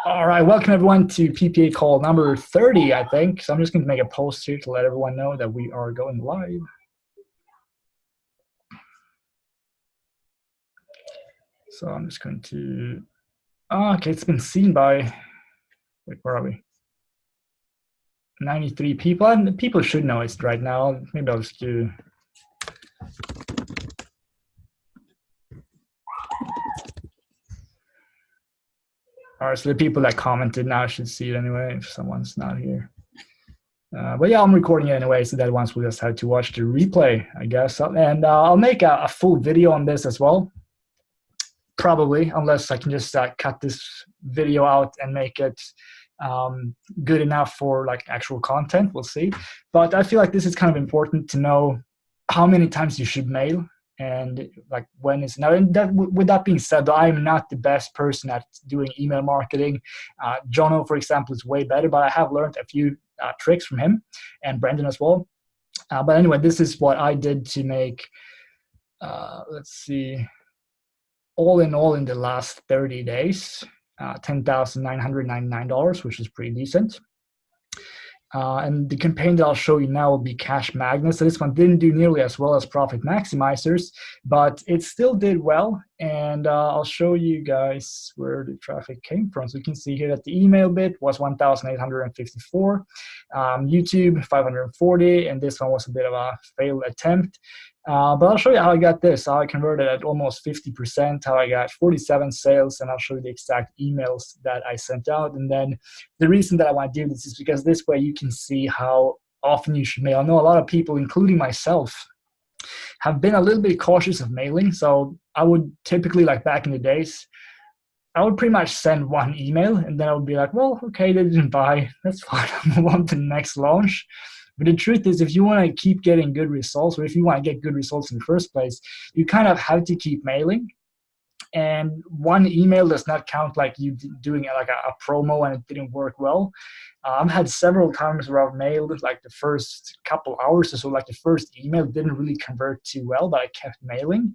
All right, welcome everyone to PPA call number 30, I think. So I'm just going to make a post here to let everyone know that we are going live. So I'm just going to, okay, it's been seen by, wait, where are we? 93 people, and people should know it right now. Maybe I'll just do, all right, so the people that commented now should see it anyway if someone's not here. But yeah, I'm recording it anyway, so that once we just have to watch the replay, I guess. And I'll make a full video on this as well, probably, unless I can just cut this video out and make it good enough for like actual content. We'll see. But I feel like this is kind of important to know how many times you should mail and like when is now. And that, with that being said, I'm not the best person at doing email marketing. Jono, for example, is way better, but I have learned a few tricks from him and Brendan as well. But anyway, this is what I did to make, let's see, all in all in the last 30 days, $10,999, which is pretty decent. And the campaign that I'll show you now will be Cash Magnets. So this one didn't do nearly as well as Profit Maximizers, but it still did well. And I'll show you guys where the traffic came from. So you can see here that the email bit was 1,854, YouTube 540, and this one was a bit of a failed attempt. But I'll show you how I got this, how I converted at almost 50%, how I got 47 sales, and I'll show you the exact emails that I sent out. And then the reason that I want to do this is because this way you can see how often you should mail. I know a lot of people, including myself, have been a little bit cautious of mailing. So I would typically, like back in the days, I would pretty much send one email, and then I would be like, well, okay, they didn't buy. That's fine. I'll move on to the next launch. But the truth is, if you want to keep getting good results, or if you want to get good results in the first place, you kind of have to keep mailing. And one email does not count like you doing like a promo and it didn't work well. I've had several times where I've mailed like the first couple hours or so, like the first email didn't really convert too well, but I kept mailing.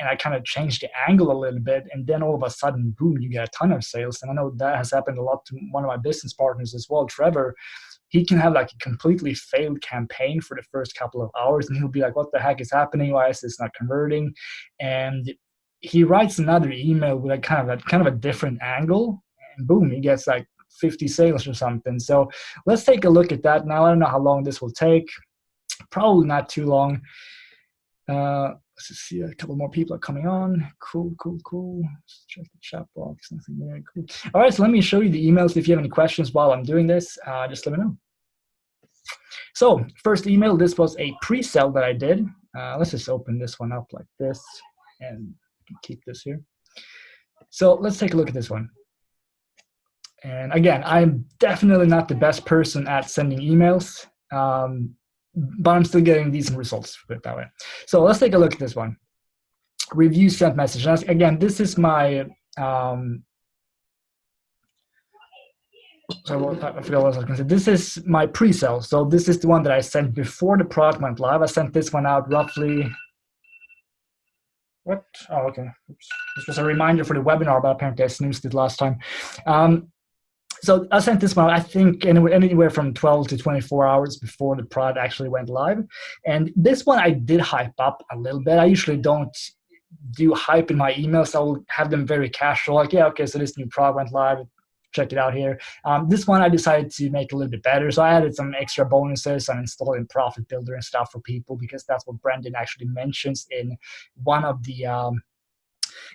And I kind of changed the angle a little bit, and then all of a sudden, boom, you get a ton of sales. And I know that has happened a lot to one of my business partners as well, Trevor. He can have like a completely failed campaign for the first couple of hours, and he'll be like, what the heck is happening? Why is this not converting? And he writes another email with a kind of a different angle, and boom, he gets like 50 sales or something. So let's take a look at that now. I don't know how long this will take. Probably not too long. Let's just see, a couple more people are coming on. Cool. Let's check the chat box. Nothing there. Cool. All right, so let me show you the emails. If you have any questions while I'm doing this, just let me know. So first email, this was a pre-sale that I did. Let's just open this one up like this and keep this here. So let's take a look at this one. And again, I'm definitely not the best person at sending emails. But I'm still getting decent results, put it that way. So let's take a look at this one. Review sent message. Now, again, this is my, sorry, I forgot what I was going to say. This is my pre-sale. So this is the one that I sent before the product went live. I sent this one out roughly, what? Oh, okay. Oops. This was a reminder for the webinar, but apparently I snoozed it last time. So I sent this one, I think, anywhere from 12 to 24 hours before the product actually went live. And this one I did hype up a little bit. I usually don't do hype in my emails. I will have them very casual, like, yeah, okay, so this new product went live. Check it out here. This one I decided to make a little bit better. So I added some extra bonuses and installed in Profit Builder and stuff for people, because that's what Brendan actually mentions in one of the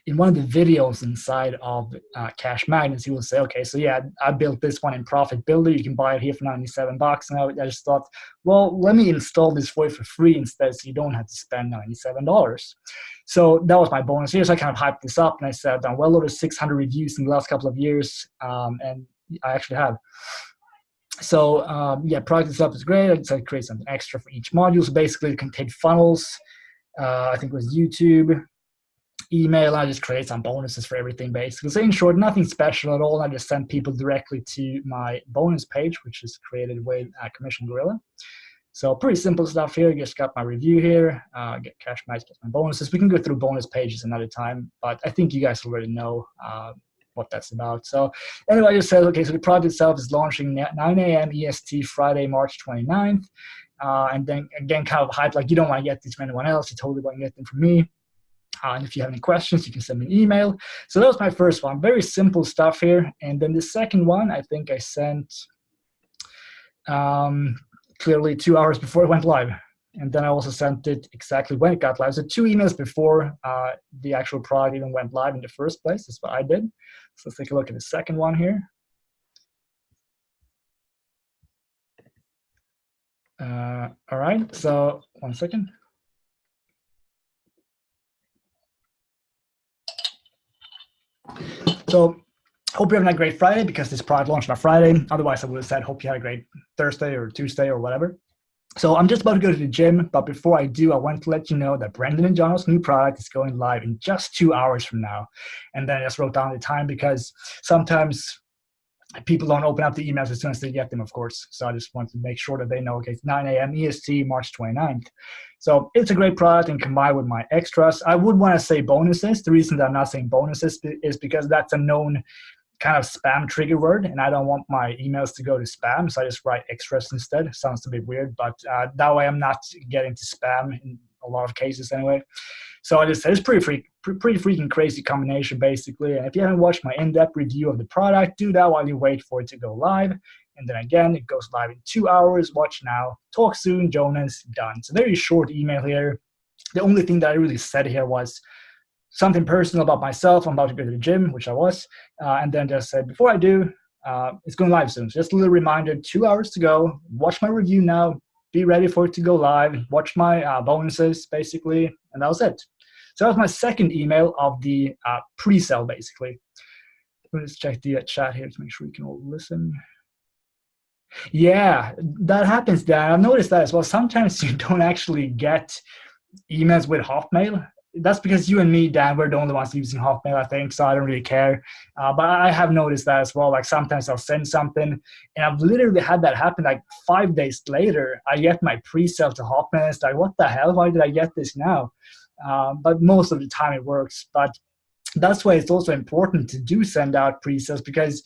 videos inside of Cash Magnets. He will say, okay, so yeah, I built this one in Profit Builder. You can buy it here for $97. And I just thought, well, let me install this for you for free instead, so you don't have to spend $97. So that was my bonus here. So I kind of hyped this up, and I said I've done well over 600 reviews in the last couple of years, and I actually have. So yeah, product itself is great. I decided to create something extra for each module. So basically it contained funnels. I think it was YouTube, email. I just create some bonuses for everything, basically. So in short, nothing special at all. I just send people directly to my bonus page, which is created with Commission Gorilla. So pretty simple stuff here. You just got my review here, get Cash Magnets, get my bonuses. We can go through bonus pages another time, but I think you guys already know what that's about. So anyway, I just said, okay, so the product itself is launching at 9 a.m. EST Friday, March 29th. And then again, kind of hype, like you don't want to get these from anyone else. You totally want to get them from me. And if you have any questions, you can send me an email. So that was my first one. Very simple stuff here. And then the second one, I think I sent clearly 2 hours before it went live. And then I also sent it exactly when it got live. So 2 emails before the actual product even went live in the first place. That's what I did. So let's take a look at the second one here. All right, so 1 second. So hope you're having a great Friday, because this product launched on a Friday. Otherwise, I would have said hope you had a great Thursday or Tuesday or whatever. So I'm just about to go to the gym, but before I do, I want to let you know that Brendan and John's new product is going live in just 2 hours from now. And then I just wrote down the time because sometimes people don't open up the emails as soon as they get them, of course. So I just want to make sure that they know, okay, it's 9 a.m. EST, March 29th. So it's a great product, and combined with my extras. I would want to say bonuses. The reason that I'm not saying bonuses is because that's a known kind of spam trigger word, and I don't want my emails to go to spam, so I just write extras instead. Sounds a bit weird, but that way I'm not getting to spam in a lot of cases anyway. So I just said it's pretty freaking crazy combination, basically. And if you haven't watched my in-depth review of the product, do that while you wait for it to go live. And then again, it goes live in 2 hours. Watch now. Talk soon, Jonas. Done. It's a very short email here. The only thing that I really said here was something personal about myself. I'm about to go to the gym, which I was. And then just said, before I do, it's going live soon. So just a little reminder, 2 hours to go. Watch my review now. Be ready for it to go live. Watch my bonuses, basically. And that was it. So that was my second email of the pre-sale, basically. Let's check the chat here to make sure we can all listen. Yeah, that happens, Dan. I've noticed that as well. Sometimes you don't actually get emails with Hotmail. That's because you and me, Dan, we're the only ones using Hotmail, I think, so I don't really care. But I have noticed that as well. Like sometimes I'll send something, and I've literally had that happen like 5 days later. I get my pre-sale to Hotmail, and it's like, what the hell? Why did I get this now? But most of the time it works. But that's why it's also important to do send out pre-sales, because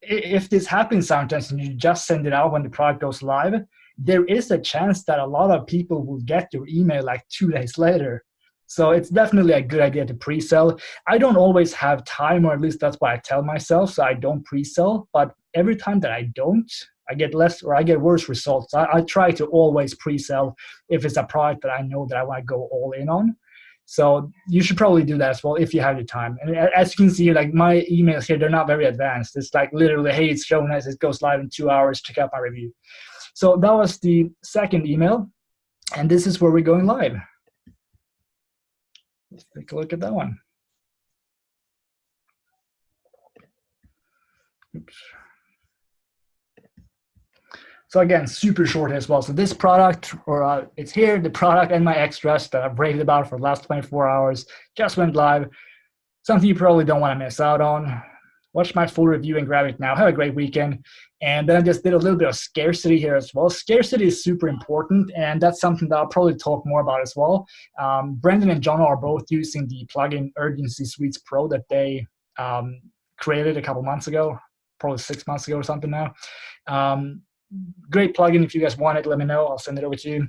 if this happens sometimes and you just send it out when the product goes live, there is a chance that a lot of people will get your email like 2 days later. So it's definitely a good idea to pre-sell. I don't always have time, or at least that's what I tell myself, so I don't pre-sell. But every time that I don't, I get less, or I get worse results. I try to always pre-sell if it's a product that I know that I want to go all in on. So you should probably do that as well if you have the time. And as you can see, like my emails here, they're not very advanced. It's like literally, hey, it's Jonas, it goes live in 2 hours, check out my review. So that was the second email, and this is where we're going live. Let's take a look at that one. Oops. So again, super short as well. So this product, or it's here, the product and my extras that I've raved about for the last 24 hours, just went live. Something you probably don't want to miss out on. Watch my full review and grab it now. Have a great weekend. And then I just did a little bit of scarcity here as well. Scarcity is super important, and that's something that I'll probably talk more about as well. Brendan and John are both using the plugin Urgency Suites Pro that they created a couple months ago, probably 6 months ago or something now. Great plugin. If you guys want it, let me know. I'll send it over to you.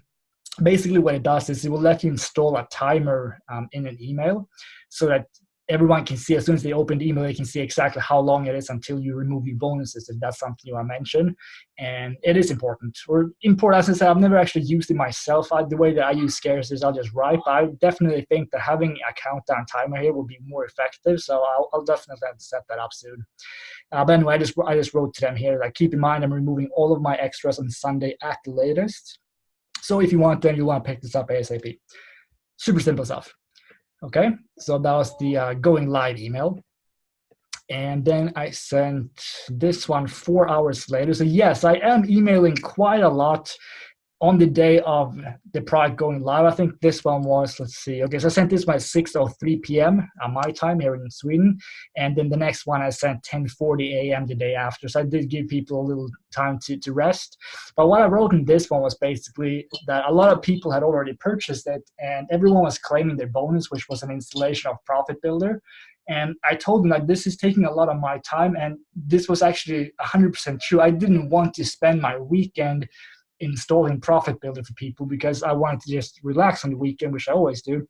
Basically what it does is it will let you install a timer in an email so that everyone can see, as soon as they open the email, they can see exactly how long it is until you remove your bonuses, if that's something you want to mention. And it is important. Or important, as I said, I've never actually used it myself. The way that I use scarce is I'll just write, but I definitely think that having a countdown timer here will be more effective. So I'll definitely have to set that up soon. But anyway, I just wrote to them here, like, keep in mind, I'm removing all of my extras on Sunday at the latest. So if you want, then you want to pick this up ASAP. Super simple stuff. Okay, so that was the going live email. And then I sent this one 4 hours later. So yes, I am emailing quite a lot on the day of the product going live. I think this one was, let's see. Okay, so I sent this one at 6:03 p.m. my time here in Sweden. And then the next one I sent 10:40 a.m. the day after. So I did give people a little time to rest. But what I wrote in this one was basically that a lot of people had already purchased it, and everyone was claiming their bonus, which was an installation of Profit Builder. And I told him that this is taking a lot of my time, and this was actually 100% true. I didn't want to spend my weekend installing Profit Builder for people because I wanted to just relax on the weekend, which I always do.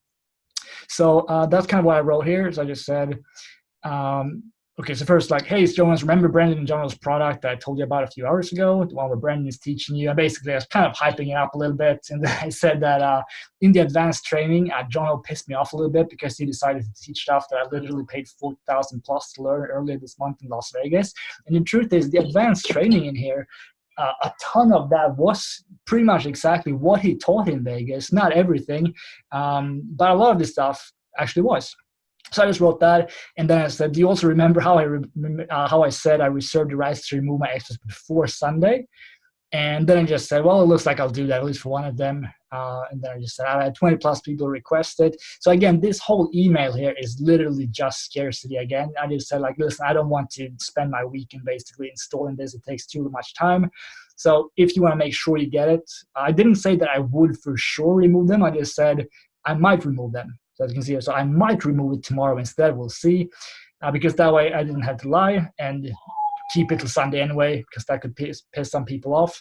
So that's kind of what I wrote here. So I just said, okay, so first, like, hey, Jonas, remember Brendan and Jonas' product that I told you about a few hours ago, the one where Brendan is teaching you? And basically, I was kind of hyping it up a little bit. And then I said that in the advanced training, Jono pissed me off a little bit because he decided to teach stuff that I literally paid $40,000 plus to learn earlier this month in Las Vegas. And the truth is, the advanced training in here, a ton of that was pretty much exactly what he taught in Vegas. Not everything, but a lot of this stuff actually was. So I just wrote that, and then I said, do you also remember how I said I reserved the rights to remove my extras before Sunday? And then I just said, well, it looks like I'll do that, at least for one of them. And then I just said, I had 20 plus people request it. So again, this whole email here is literally just scarcity again. I just said, like, listen, I don't want to spend my weekend basically installing this. It takes too much time. So if you want to make sure you get it, I didn't say that I would for sure remove them. I just said I might remove them. So as you can see here, so I might remove it tomorrow instead. We'll see, because that way I didn't have to lie and keep it till Sunday anyway, because that could piss some people off.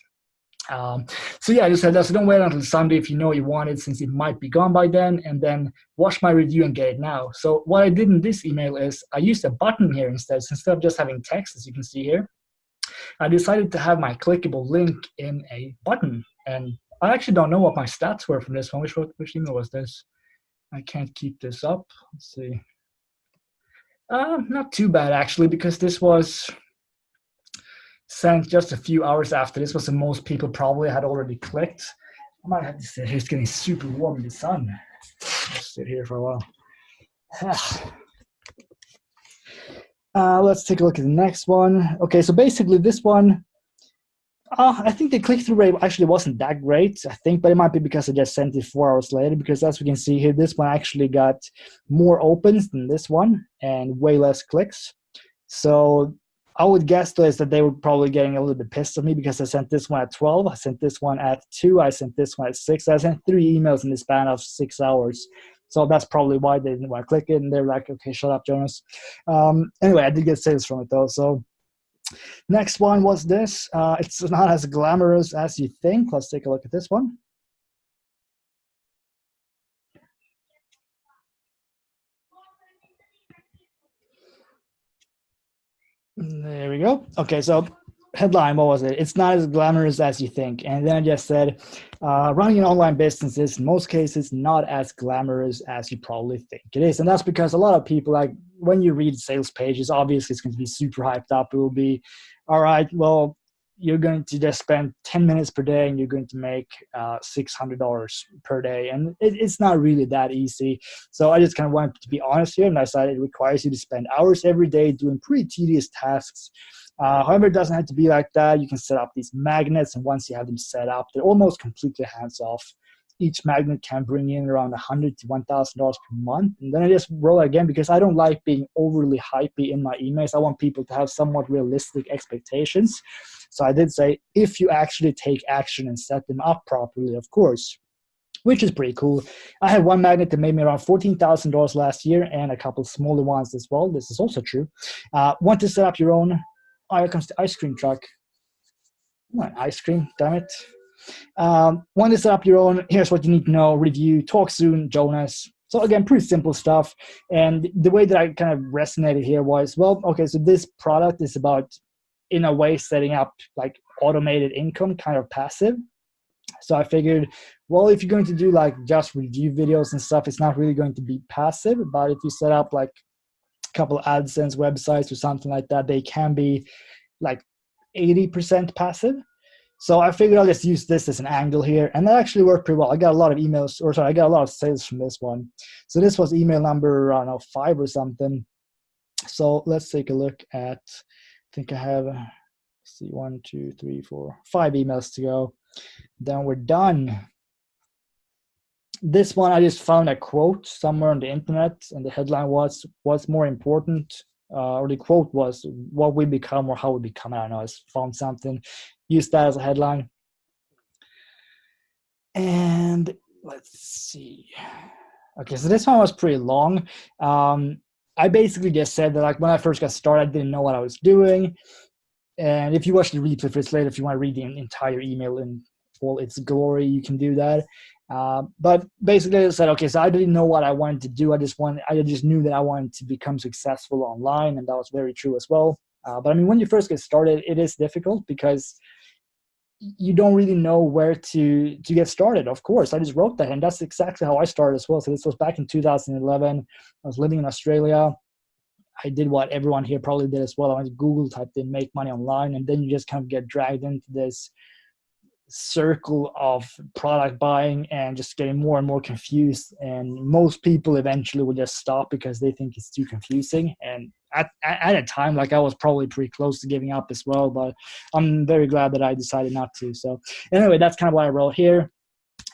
So yeah, I just said that. So don't wait until Sunday if you know you want it, since it might be gone by then, and then watch my review and get it now. So what I did in this email is I used a button here instead. So instead of just having text, as you can see here, I decided to have my clickable link in a button. And I actually don't know what my stats were from this one. Which email was this? I can't keep this up. Let's see. Not too bad, actually, because this was sent just a few hours after. This was the most people probably had already clicked. I might have to sit here. It's getting super warm in the sun. Just sit here for a while. Let's take a look at the next one. Okay, so basically this one, I think the click-through rate actually wasn't that great, I think, but it might be because I just sent it 4 hours later, because as we can see here, this one actually got more opens than this one and way less clicks. So I would guess though is that they were probably getting a little bit pissed at me because I sent this one at 12, I sent this one at 2, I sent this one at 6. I sent 3 emails in the span of 6 hours. So that's probably why they didn't want to click it, and they're like, okay, shut up, Jonas. Anyway, I did get sales from it though, so next one was this. It's not as glamorous as you think. Let's take a look at this one. There we go. Okay, so headline, what was it? It's not as glamorous as you think. And then I just said, running an online business is, in most cases, not as glamorous as you probably think it is. And that's because a lot of people, like, when you read sales pages, obviously it's going to be super hyped up. It will be, all right, well, you're going to just spend 10 minutes per day and you're going to make $600 per day. And it's not really that easy. So I just kind of wanted to be honest here, and I decided it requires you to spend hours every day doing pretty tedious tasks. However, it doesn't have to be like that. You can set up these magnets, and once you have them set up, they're almost completely hands-off. Each magnet can bring in around $100 to $1,000 per month. And then I just roll again because I don't like being overly hypey in my emails. I want people to have somewhat realistic expectations. So I did say, if you actually take action and set them up properly, of course, which is pretty cool. I had one magnet that made me around $14,000 last year, and a couple smaller ones as well. This is also true. Want to set up your own? Oh, here comes the ice cream truck. Not ice cream, damn it. Want to set up your own? Here's what you need to know. Review. Talk soon, Jonas. So again, pretty simple stuff. And the way that I kind of resonated here was, well, okay, so this product is about, in a way, setting up like automated income, kind of passive. So I figured, well, if you're going to do like just review videos and stuff, it's not really going to be passive. But if you set up like a couple of AdSense websites or something like that, they can be like 80% passive. So I figured I'll just use this as an angle here, and that actually worked pretty well. I got a lot of emails, or sorry, I got a lot of sales from this one. So this was email number, I don't know, 5 or something. So let's take a look at, I think I have, let's see, 1, 2, 3, 4, 5 emails to go. Then we're done. This one, I just found a quote somewhere on the internet, and the headline was, what's more important, or the quote was, what we become or how we become. I don't know, I just found something, used that as a headline. And let's see. Okay, so this one was pretty long. I basically just said that, like, when I first got started, I didn't know what I was doing. And if you watch the replay for this later, if you want to read the entire email in all its glory, you can do that. But basically, I said, okay, so I didn't know what I wanted to do. I just knew that I wanted to become successful online, and that was very true as well. But I mean, when you first get started, it is difficult because you don't really know where to get started. Of course, I just wrote that, and that's exactly how I started as well. So this was back in 2011. I was living in Australia. I did what everyone here probably did as well. I went to Google, typed in "make money online," and then you just kind of get dragged into this circle of product buying and just getting more and more confused. And most people eventually will just stop because they think it's too confusing. And at a time, like, I was probably pretty close to giving up as well, but I'm very glad that I decided not to. So anyway, that's kind of what I wrote here.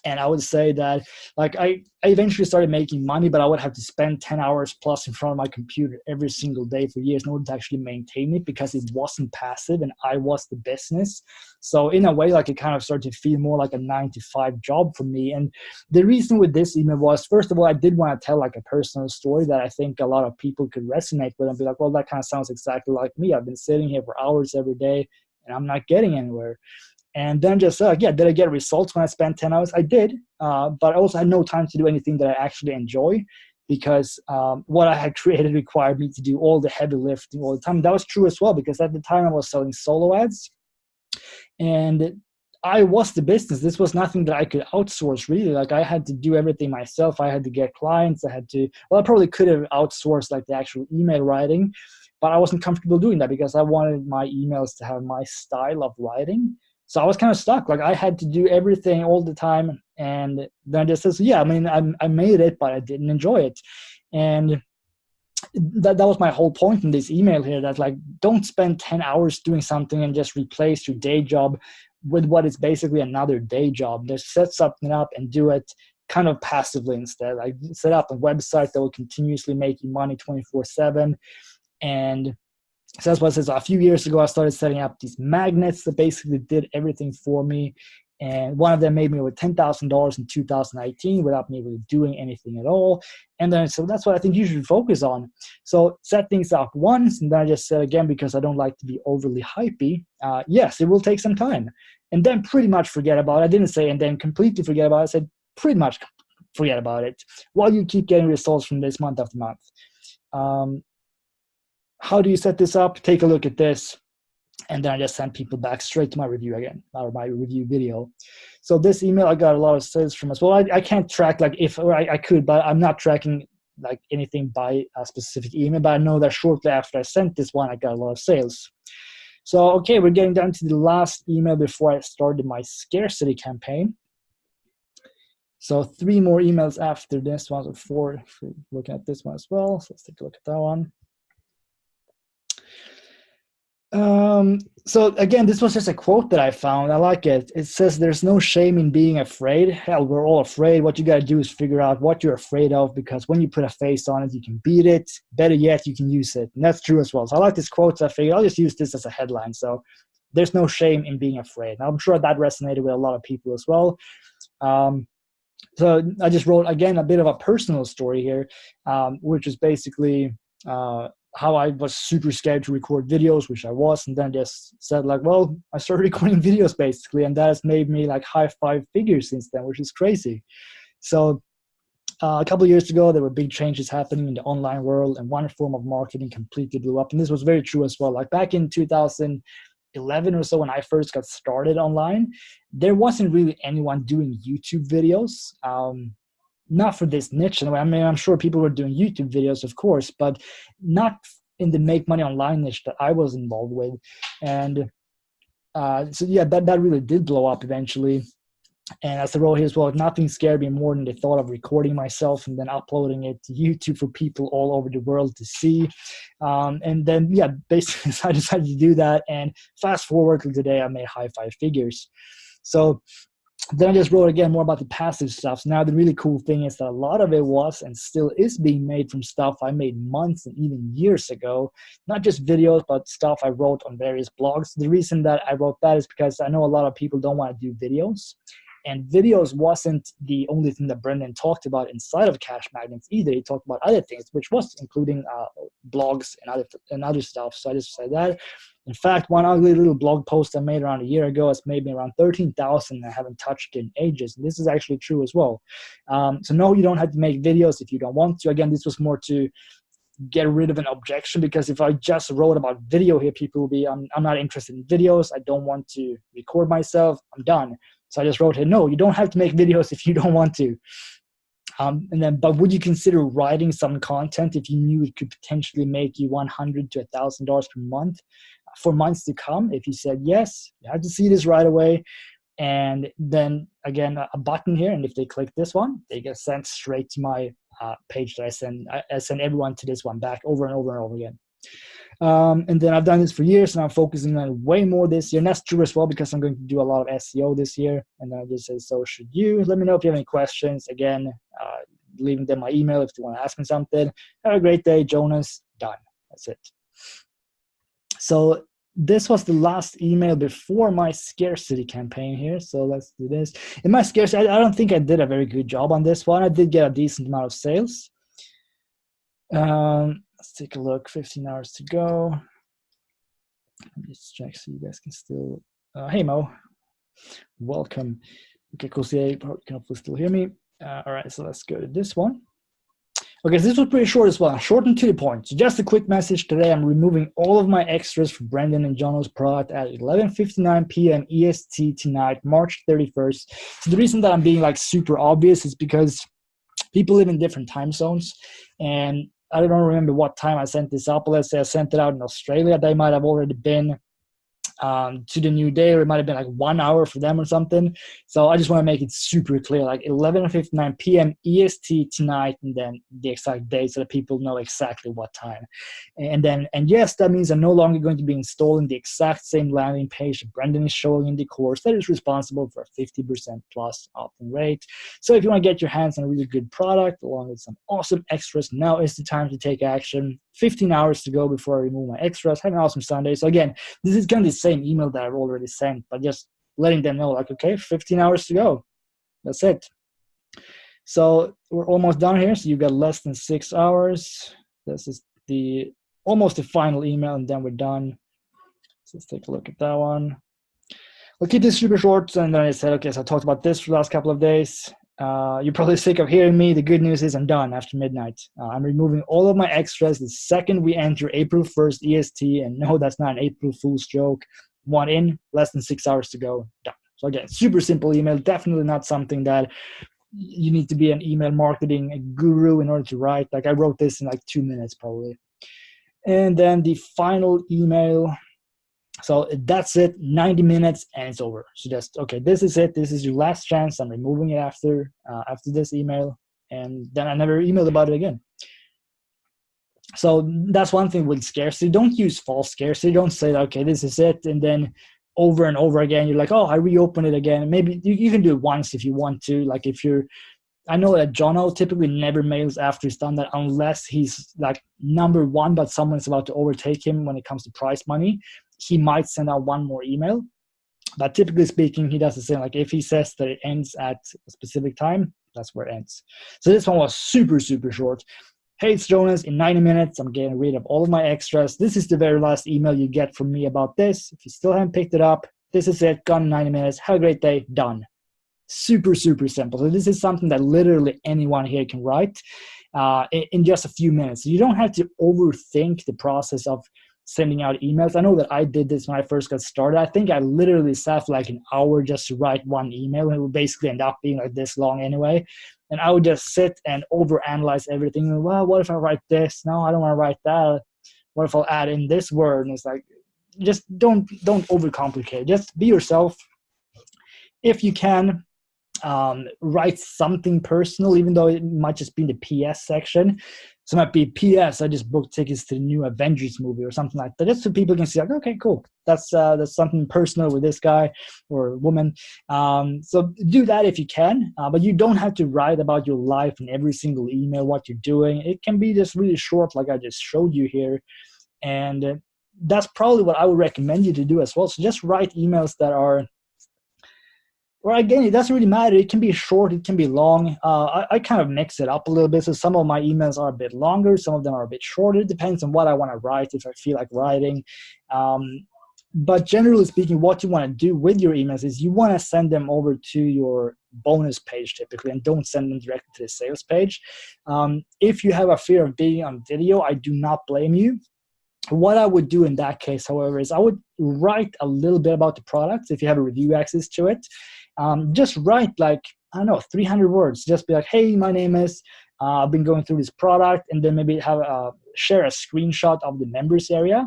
And I would say that, like, I eventually started making money, but I would have to spend 10 hours plus in front of my computer every single day for years in order to actually maintain it, because it wasn't passive and I was the business. So in a way, like, it kind of started to feel more like a 9-to-5 job for me. And the reason with this email was, first of all, I did want to tell, like, a personal story that I think a lot of people could resonate with and be like, well, that kind of sounds exactly like me. I've been sitting here for hours every day and I'm not getting anywhere. And then just, did I get results when I spent 10 hours? I did, but I also had no time to do anything that I actually enjoy, because what I had created required me to do all the heavy lifting all the time. That was true as well, because at the time I was selling solo ads, and I was the business. This was nothing that I could outsource, really. Like, I had to do everything myself. I had to get clients. I probably could have outsourced, like, the actual email writing, but I wasn't comfortable doing that because I wanted my emails to have my style of writing. So I was kind of stuck. Like, I had to do everything all the time. And then I just says, yeah, I mean, I made it, but I didn't enjoy it. And that was my whole point in this email here, that, like, don't spend 10 hours doing something and just replace your day job with what is basically another day job. Just set something up and do it kind of passively instead. Like, set up a website that will continuously make you money 24/7. And so that's what it says. A few years ago, I started setting up these magnets that basically did everything for me. And one of them made me over $10,000 in 2018 without me really doing anything at all. And then, so that's what I think you should focus on. So set things up once, and then I just said again, because I don't like to be overly hypey, yes, it will take some time. And then pretty much forget about it. I didn't say and then completely forget about it. I said pretty much forget about it while you keep getting results from this month after month. How do you set this up? Take a look at this. And then I just send people back straight to my review again, or my review video. So this email, I got a lot of sales from as well. I can't track, like, I could, but I'm not tracking, like, anything by a specific email. But I know that shortly after I sent this one, I got a lot of sales. So, okay, we're getting down to the last email before I started my scarcity campaign. So 3 more emails after this one, so 4, if we're looking at this one as well. So let's take a look at that one. So again, this was just a quote that I found. I like it. It says, there's no shame in being afraid. Hell, we're all afraid. What you got to do is figure out what you're afraid of, because when you put a face on it, you can beat it. Better yet, you can use it. And that's true as well. So I like this quote. So I figured I'll just use this as a headline. So there's no shame in being afraid. Now, I'm sure that resonated with a lot of people as well. So I just wrote, again, a bit of a personal story here, which is basically how I was super scared to record videos, which I was, and then just said, like, well, I started recording videos basically, and that has made me, like, high 5 figures since then, which is crazy. So a couple of years ago, there were big changes happening in the online world, and one form of marketing completely blew up. And this was very true as well. Like, back in 2011 or so, when I first got started online, there wasn't really anyone doing YouTube videos. Not for this niche. I mean, I'm sure people were doing YouTube videos, of course, but not in the make money online niche that I was involved with. And so yeah, that really did blow up eventually. And as I wrote here as well, nothing scared me more than the thought of recording myself and then uploading it to YouTube for people all over the world to see. And then, yeah, basically I decided to do that. And fast forward to today, I made high 5 figures. So then I just wrote again more about the passive stuff. Now the really cool thing is that a lot of it was and still is being made from stuff I made months and even years ago. Not just videos, but stuff I wrote on various blogs. The reason that I wrote that is because I know a lot of people don't want to do videos. And videos wasn't the only thing that Brendan talked about inside of Cash Magnets either. He talked about other things, which was including blogs and other stuff. So I just said that. In fact, one ugly little blog post I made around a year ago has made me around 13,000 and I haven't touched it in ages. And this is actually true as well. So no, you don't have to make videos if you don't want to. Again, this was more to get rid of an objection, because if I just wrote about video here, people will be, I'm not interested in videos. I don't want to record myself. I'm done. So I just wrote here, no, you don't have to make videos if you don't want to. But would you consider writing some content if you knew it could potentially make you $100 to $1,000 per month for months to come? If you said yes, you have to see this right away. And then again, a button here, and if they click this one, they get sent straight to my page that I send everyone to this one back over and over and over again. And then I've done this for years, and I'm focusing on way more this year. And that's true as well, because I'm going to do a lot of SEO this year. And then I just say, so should you. Let me know if you have any questions. Again, leaving them my email if they want to ask me something. Have a great day, Jonas. Done. That's it. So this was the last email before my scarcity campaign here. So let's do this. In my scarcity, I don't think I did a very good job on this one. I did get a decent amount of sales. Let's take a look. 15 hours to go. Let me just check so you guys can still. Hey Mo, welcome. Okay, cool. So you can hopefully still hear me. All right, so let's go to this one. Okay, so this was pretty short as well. Short and to the point. So just a quick message today. I'm removing all of my extras for Brendan and Jono's product at 11:59 p.m. EST tonight, March 31st. So the reason that I'm being like super obvious is because people live in different time zones, and I don't remember what time I sent this up. Let's say I sent it out in Australia. They might have already been to the new day, or it might have been like 1 hour for them or something. So I just want to make it super clear, like 11:59 p.m. EST tonight, and then the exact date so that people know exactly what time. And yes, that means I'm no longer going to be installing the exact same landing page that Brendan is showing in the course that is responsible for a 50% plus opt-in rate. So if you want to get your hands on a really good product along with some awesome extras, now is the time to take action. 15 hours to go before I remove my extras. Have an awesome Sunday. So again, this is kind of the same email that I've already sent, but just letting them know, like, okay, 15 hours to go. That's it. So we're almost done here. So you got less than 6 hours. This is almost the final email, and then we're done. So let's take a look at that one. We'll keep this super short. And then I said, okay, so I talked about this for the last couple of days. You're probably sick of hearing me. The good news is I'm done after midnight. I'm removing all of my extras the second we enter April 1st EST. And no, that's not an April Fool's joke. One in, less than 6 hours to go, done. So again, super simple email. Definitely not something that you need to be an email marketing guru in order to write. Like I wrote this in like 2 minutes probably. And then the final email. So that's it, 90 minutes, and it's over. So just, okay, this is it. This is your last chance. I'm removing it after this email. And then I never emailed about it again. So that's one thing with scarcity. Don't use false scarcity. Don't say, okay, this is it. And then over and over again, you're like, oh, I reopen it again. Maybe you can do it once if you want to. Like I know that Jono typically never mails after he's done that unless he's like number one, but someone's about to overtake him when it comes to prize money. He might send out one more email. But typically speaking, he does the same. Like if he says that it ends at a specific time, that's where it ends. So this one was super, super short. Hey, it's Jonas. In 90 minutes, I'm getting rid of all of my extras. This is the very last email you get from me about this. If you still haven't picked it up, this is it. Gone in 90 minutes. Have a great day. Done. Super, super simple. So this is something that literally anyone here can write in just a few minutes. So you don't have to overthink the process of sending out emails. I know that I did this when I first got started. I think I literally sat for like an hour just to write one email, and it would basically end up being like this long anyway. And I would just sit and overanalyze everything. And, well, what if I write this? No, I don't want to write that. What if I'll add in this word? And it's like, just don't overcomplicate. Just be yourself. If you can, write something personal, even though it might just be in the PS section. So it might be, PS, I just booked tickets to the new Avengers movie or something like that. Just so people can see, like, okay, cool. That's something personal with this guy or woman. So do that if you can, but you don't have to write about your life in every single email, what you're doing. It can be just really short, like I just showed you here. And that's probably what I would recommend you to do as well. So just write emails that are or again, it doesn't really matter. It can be short, it can be long. I kind of mix it up a little bit. So some of my emails are a bit longer, some of them are a bit shorter. It depends on what I want to write, if I feel like writing. But generally speaking, what you want to do with your emails is you want to send them over to your bonus page typically, and don't send them directly to the sales page. If you have a fear of being on video, I do not blame you. What I would do in that case, however, is I would write a little bit about the product if you have a review access to it. Just write like, I don't know, 300 words. Just be like, hey, my name is, I've been going through this product, and then maybe share a screenshot of the members area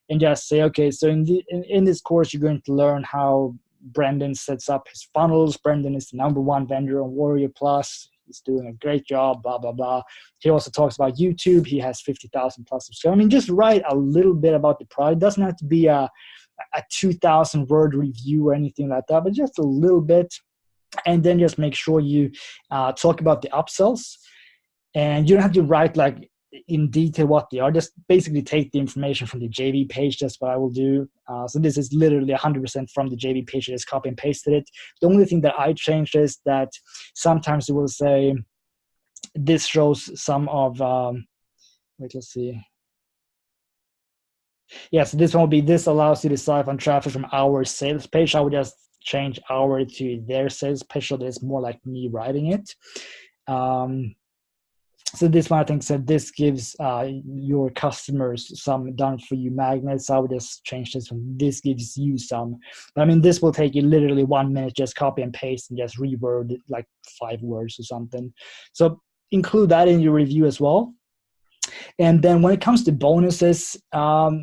and just say, okay, so in this course, you're going to learn how Brendan sets up his funnels. Brendan is the #1 vendor on Warrior Plus. He's doing a great job, blah, blah, blah. He also talks about YouTube. He has 50,000 plus subscribers. I mean, just write a little bit about the product. It doesn't have to be a 2,000 word review or anything like that, but just a little bit. And then just make sure you talk about the upsells. And you don't have to write like in detail what they are. Just basically take the information from the JV page. That's what I will do. So this is literally 100% from the JV page. I just copy and pasted it. The only thing that I changed is that sometimes it will say this shows some of, wait, let's see. Yeah, so this one will be, this allows you to siphon traffic from our sales page. I would just change our to their sales page so that it's more like me writing it. So this one, I think, said this gives your customers some done-for-you magnets. I would just change this one. This gives you some. But I mean, this will take you literally 1 minute. Just copy and paste and just reword it like 5 words or something. So include that in your review as well. And then when it comes to bonuses,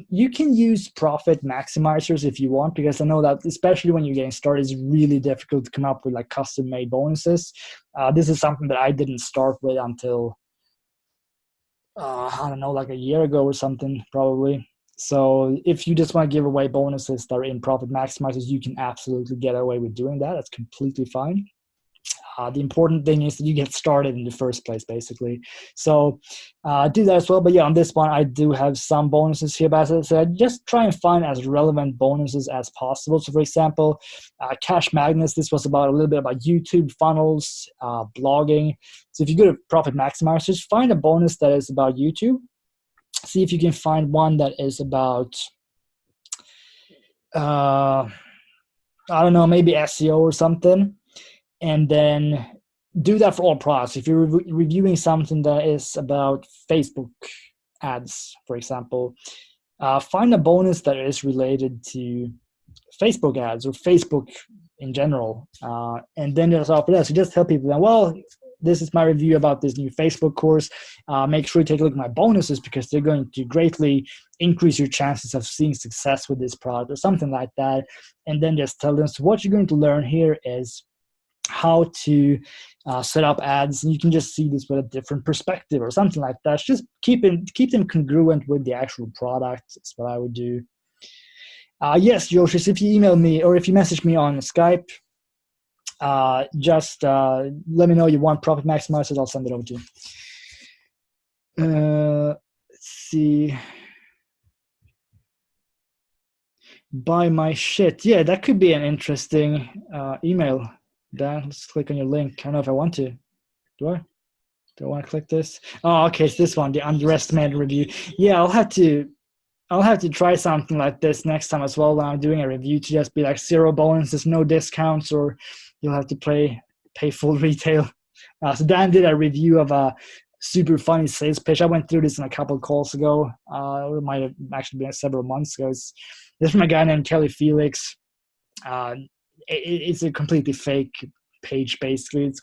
you can use profit maximizers if you want, because I know that especially when you're getting started, it's really difficult to come up with like custom-made bonuses. This is something that I didn't start with until I don't know, like a year ago or something, probably. So if you just want to give away bonuses that are in profit maximizers, you can absolutely get away with doing that. That's completely fine. The important thing is that you get started in the first place, basically. So do that as well. But yeah, on this one, I do have some bonuses here. But as I said, just try and find as relevant bonuses as possible. So for example, Cash Magnets, this was about a little bit about YouTube funnels, blogging. So if you go to Profit Maximizers, find a bonus that is about YouTube. See if you can find one that is about, I don't know, maybe SEO or something. And then do that for all products. If you're reviewing something that is about Facebook ads, for example, find a bonus that is related to Facebook ads or Facebook in general. And then just offer that. So just tell people that, well, this is my review about this new Facebook course. Make sure you take a look at my bonuses because they're going to greatly increase your chances of seeing success with this product or something like that. And then just tell them, so what you're going to learn here is how to set up ads, and you can just see this with a different perspective or something like that. Just keep them congruent with the actual product. That's what I would do. Yes, Joshis, if you email me or if you message me on Skype, just let me know you want Profit Maximizers. I'll send it over to you. Let's see. Buy my shit. Yeah, that could be an interesting email. Dan, let's click on your link. I don't know if I want to. Do I? Do I want to click this? Oh, okay, it's this one, the underestimated review. Yeah, I'll have to try something like this next time as well when I'm doing a review, to just be like 0 bonuses, no discounts, or you'll have to pay full retail. So Dan did a review of a super funny sales pitch. I went through this in a couple of calls ago. It might have actually been several months ago. This is from a guy named Kelly Felix. It's a completely fake page, basically. It's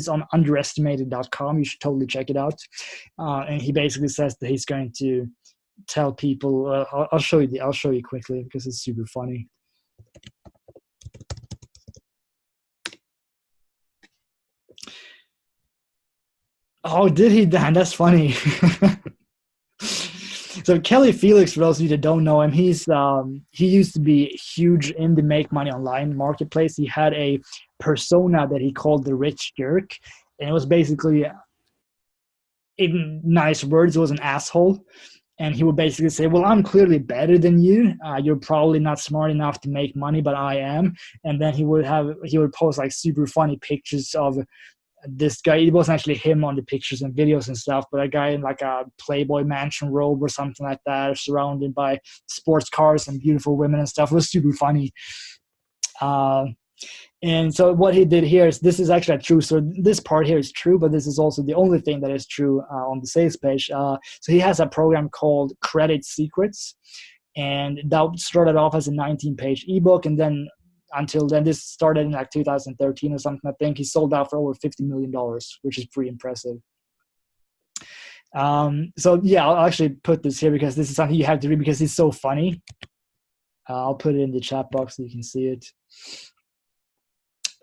on underestimated.com. You should totally check it out. And he basically says that he's going to tell people. I'll show you quickly because it's super funny. Oh, did he, Dan? That's funny. So Kelly Felix, for those of you that don't know him, he used to be huge in the Make Money Online marketplace. He had a persona that he called the Rich Jerk, and it was basically, in nice words, it was an asshole. And he would basically say, well, I'm clearly better than you. You're probably not smart enough to make money, but I am. And then he would post like super funny pictures of this guy. It wasn't actually him on the pictures and videos and stuff, but a guy in like a Playboy mansion robe or something like that, surrounded by sports cars and beautiful women and stuff. It was super funny. And so what he did here is, this is actually true. So this part here is true, but this is also the only thing that is true on the sales page. So he has a program called Credit Secrets, and that started off as a 19-page ebook, and then until then, this started in like 2013 or something, I think. He sold out for over $50 million, which is pretty impressive. So yeah, I'll actually put this here because this is something you have to read because it's so funny. I'll put it in the chat box so you can see it.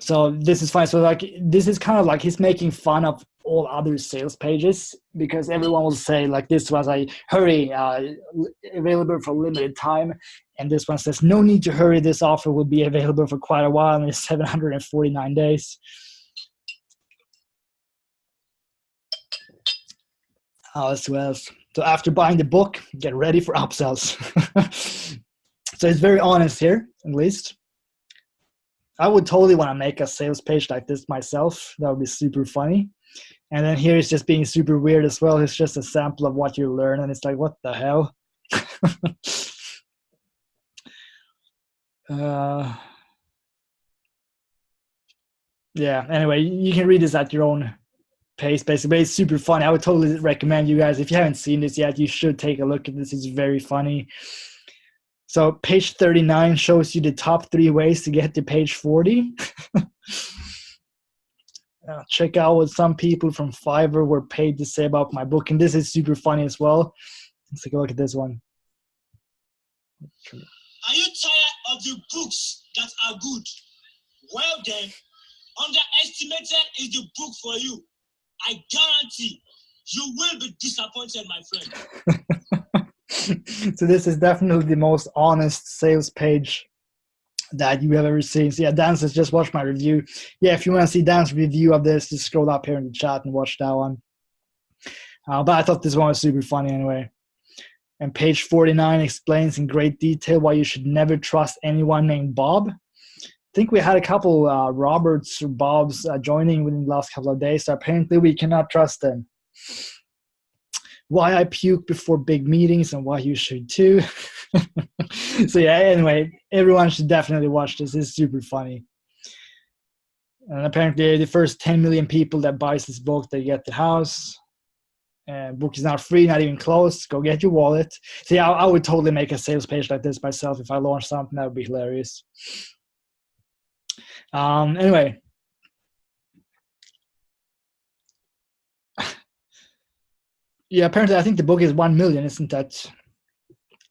So this is fine. So like, this is kind of like he's making fun of all other sales pages, because everyone will say like, this was a hurry, available for limited time. And this one says, no need to hurry. This offer will be available for quite a while, and it's 749 days. As well. So after buying the book, get ready for upsells. So it's very honest here, at least. I would totally want to make a sales page like this myself. That would be super funny. And then here it's just being super weird as well. It's just a sample of what you learn, and it's like, what the hell? Yeah, anyway, you can read this at your own pace, basically. It's super funny. I would totally recommend you guys, if you haven't seen this yet, you should take a look at this. It's very funny. So page 39 shows you the top 3 ways to get to page 40. Check out what some people from Fiverr were paid to say about my book. And this is super funny as well. Let's take a look at this one. Are you tired of the books that are good? Well then, Underestimated is the book for you. I guarantee you will be disappointed, my friend. So this is definitely the most honest sales page that you have ever seen. So yeah, Dan says, just watch my review. Yeah, if you want to see Dan's review of this, just scroll up here in the chat and watch that one. But I thought this one was super funny anyway. And page 49 explains in great detail why you should never trust anyone named Bob. I think we had a couple Roberts or Bobs joining within the last couple of days, so apparently we cannot trust them. Why I puke before big meetings and why you should too. So yeah, anyway, everyone should definitely watch this. It's super funny. And apparently the first 10 million people that buys this book, they get the house. And book is not free, not even close. Go get your wallet. So yeah, I would totally make a sales page like this myself. If I launched something, that would be hilarious. Anyway. Yeah, apparently I think the book is 1 million, isn't that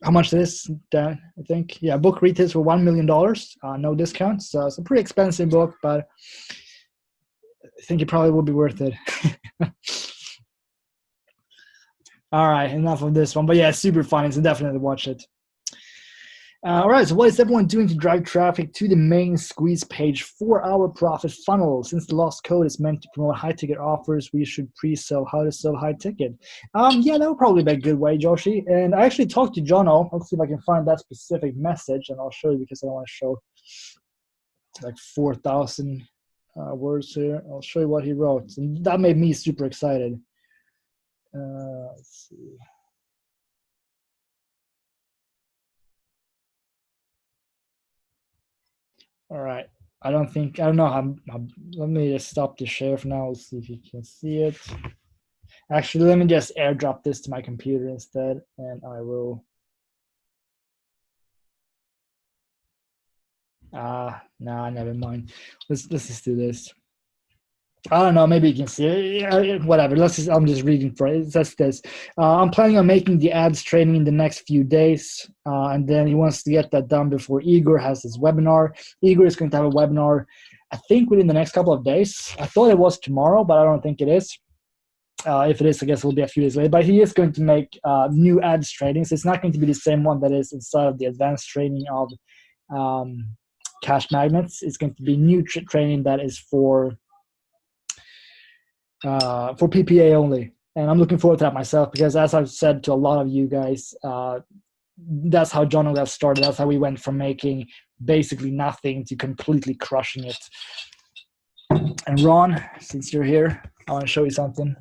how much it is, Dan? I think. Yeah, book retails for $1 million, no discounts. So it's a pretty expensive book, but I think it probably will be worth it. All right, enough of this one. But yeah, it's super funny, so definitely watch it. All right, so what is everyone doing to drive traffic to the main squeeze page for our profit funnel? Since the lost code is meant to promote high-ticket offers, we should pre-sell how to sell high-ticket. Yeah, that would probably be a good way, Joshi. And I actually talked to Jono. Let's see if I can find that specific message, and I'll show you because I don't want to show like 4,000 words here. I'll show you what he wrote. And that made me super excited. Let's see. All right. I don't know how, let me just stop the share for now. Let's see if you can see it. Actually, let me just airdrop this to my computer instead, and I will. Nah, never mind. Let's just do this. I don't know, maybe you can see it. Whatever. I'm just reading for it. It says this. I'm planning on making the ads training in the next few days. And then he wants to get that done before Igor has his webinar. Igor is going to have a webinar, I think, within the next couple of days. I thought it was tomorrow, but I don't think it is. If it is, I guess it will be a few days later. But he is going to make new ads training. So it's not going to be the same one that is inside of the advanced training of cash magnets. It's going to be new training that is for PPA only. And I'm looking forward to that myself because, as I've said to a lot of you guys, that's how Jono got started. That's how we went from making basically nothing to completely crushing it. And Ron, since you're here, I want to show you something.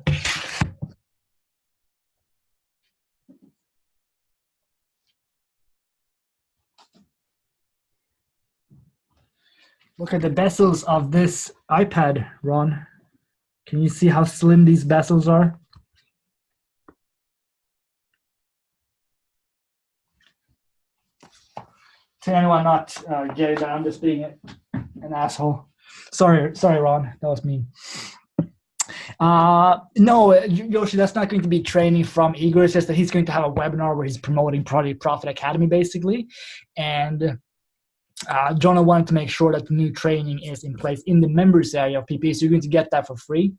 Look at the bezels of this iPad, Ron. Can you see how slim these bezels are? To anyone not getting that, I'm just being an asshole. Sorry, Ron. That was mean. No, Yoshi, that's not going to be training from Igor. It's just that he's going to have a webinar where he's promoting Project Profit Academy, basically. And Jono wanted to make sure that the new training is in place in the members area of PP, so you're going to get that for free.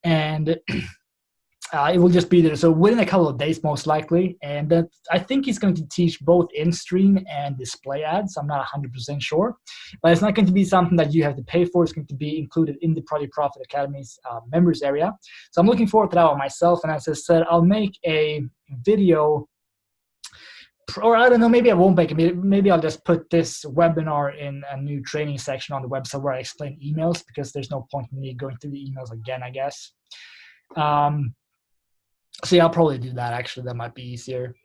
And it will just be there. So within a couple of days, most likely. And that I think he's going to teach both in-stream and display ads. I'm not 100% sure. But it's not going to be something that you have to pay for. It's going to be included in the Project Profit Academy's members area. So I'm looking forward to that one myself. And as I said, I'll make a video, or I don't know, maybe I won't make it. Maybe I'll just put this webinar in a new training section on the website where I explain emails, because there's no point in me going through the emails again, I guess. So yeah, I'll probably do that, actually. That might be easier.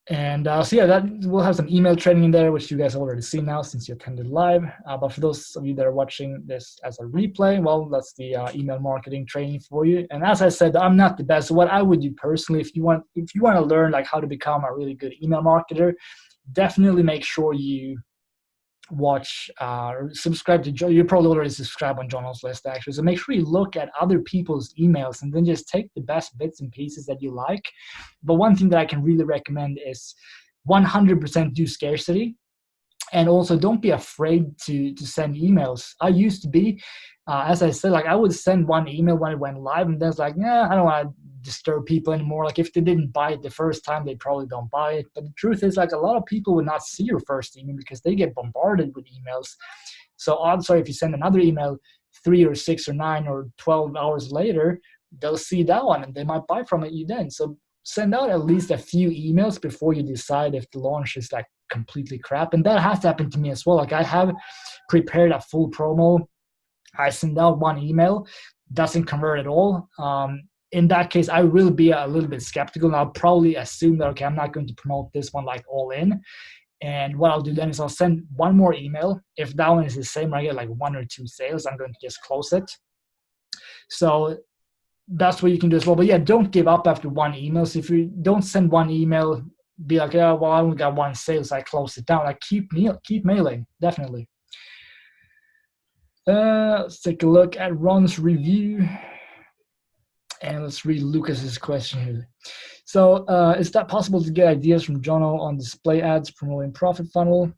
And so yeah, we'll have some email training in there, which you guys have already seen now since you attended live. But for those of you that are watching this as a replay, well, that's the email marketing training for you. And as I said, I'm not the best. So what I would do personally, if you want to learn like how to become a really good email marketer, definitely make sure you watch or subscribe to Jono. You probably already subscribe on Jono's list, actually. So make sure you look at other people's emails and then just take the best bits and pieces that you like. But one thing that I can really recommend is 100% do scarcity. And also, don't be afraid to send emails. I used to be, as I said, like I would send one email when it went live, and then it's like, I don't want to disturb people anymore. Like if they didn't buy it the first time, they probably don't buy it. But the truth is, like a lot of people would not see your first email because they get bombarded with emails. So odds are, if you send another email 3 or 6 or 9 or 12 hours later, they'll see that one and they might buy from it you then. So send out at least a few emails before you decide if the launch is like completely crap. And that has happened to me as well. Like I have prepared a full promo. I send out one email, doesn't convert at all. In that case, I will be a little bit skeptical, and I'll probably assume that, okay, I'm not going to promote this one like all in. And what I'll do then is I'll send one more email. If that one is the same, I get like 1 or 2 sales, I'm going to just close it. So that's what you can do as well. But yeah, don't give up after one email. So if you don't send one email, be like, yeah, well, I only got 1 sale, so I close it down. Like keep mailing, definitely. Let's take a look at Ron's review. And let's read Lucas's question here. So is that possible to get ideas from Jono on display ads promoting Profit Funnel?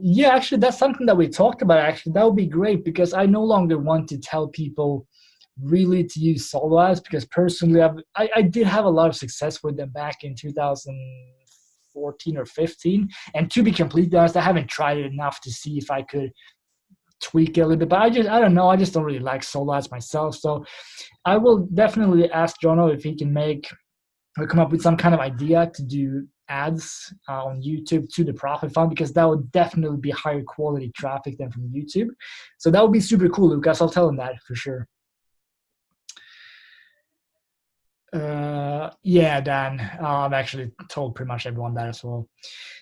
Yeah, actually, that's something that we talked about, actually. That would be great, because I no longer want to tell people really to use solo ads, because personally, I did have a lot of success with them back in 2014 or 15. And to be completely honest, I haven't tried it enough to see if I could tweak it a little bit, but I don't know. I just don't really like solo ads myself. So I will definitely ask Jono if he can come up with some kind of idea to do ads on YouTube to the Profit Funnel, because that would definitely be higher quality traffic than from YouTube. So that would be super cool, Lucas. I'll tell him that for sure. Yeah, Dan, I've actually told pretty much everyone that as well.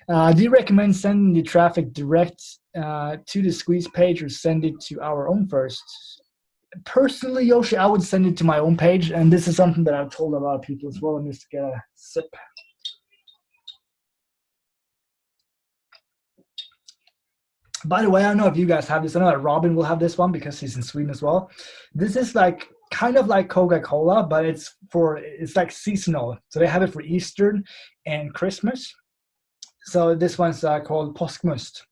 Do you recommend sending the traffic direct to the squeeze page, or send it to our own first? Personally, Yoshi, I would send it to my own page, and this is something that I've told a lot of people as well. Let me just get a sip. By the way, I don't know if you guys have this. I know that Robin will have this one because he's in Sweden as well. This is like kind of like Coca-Cola, but it's like seasonal. So they have it for Easter and Christmas. So this one's called Påskmust.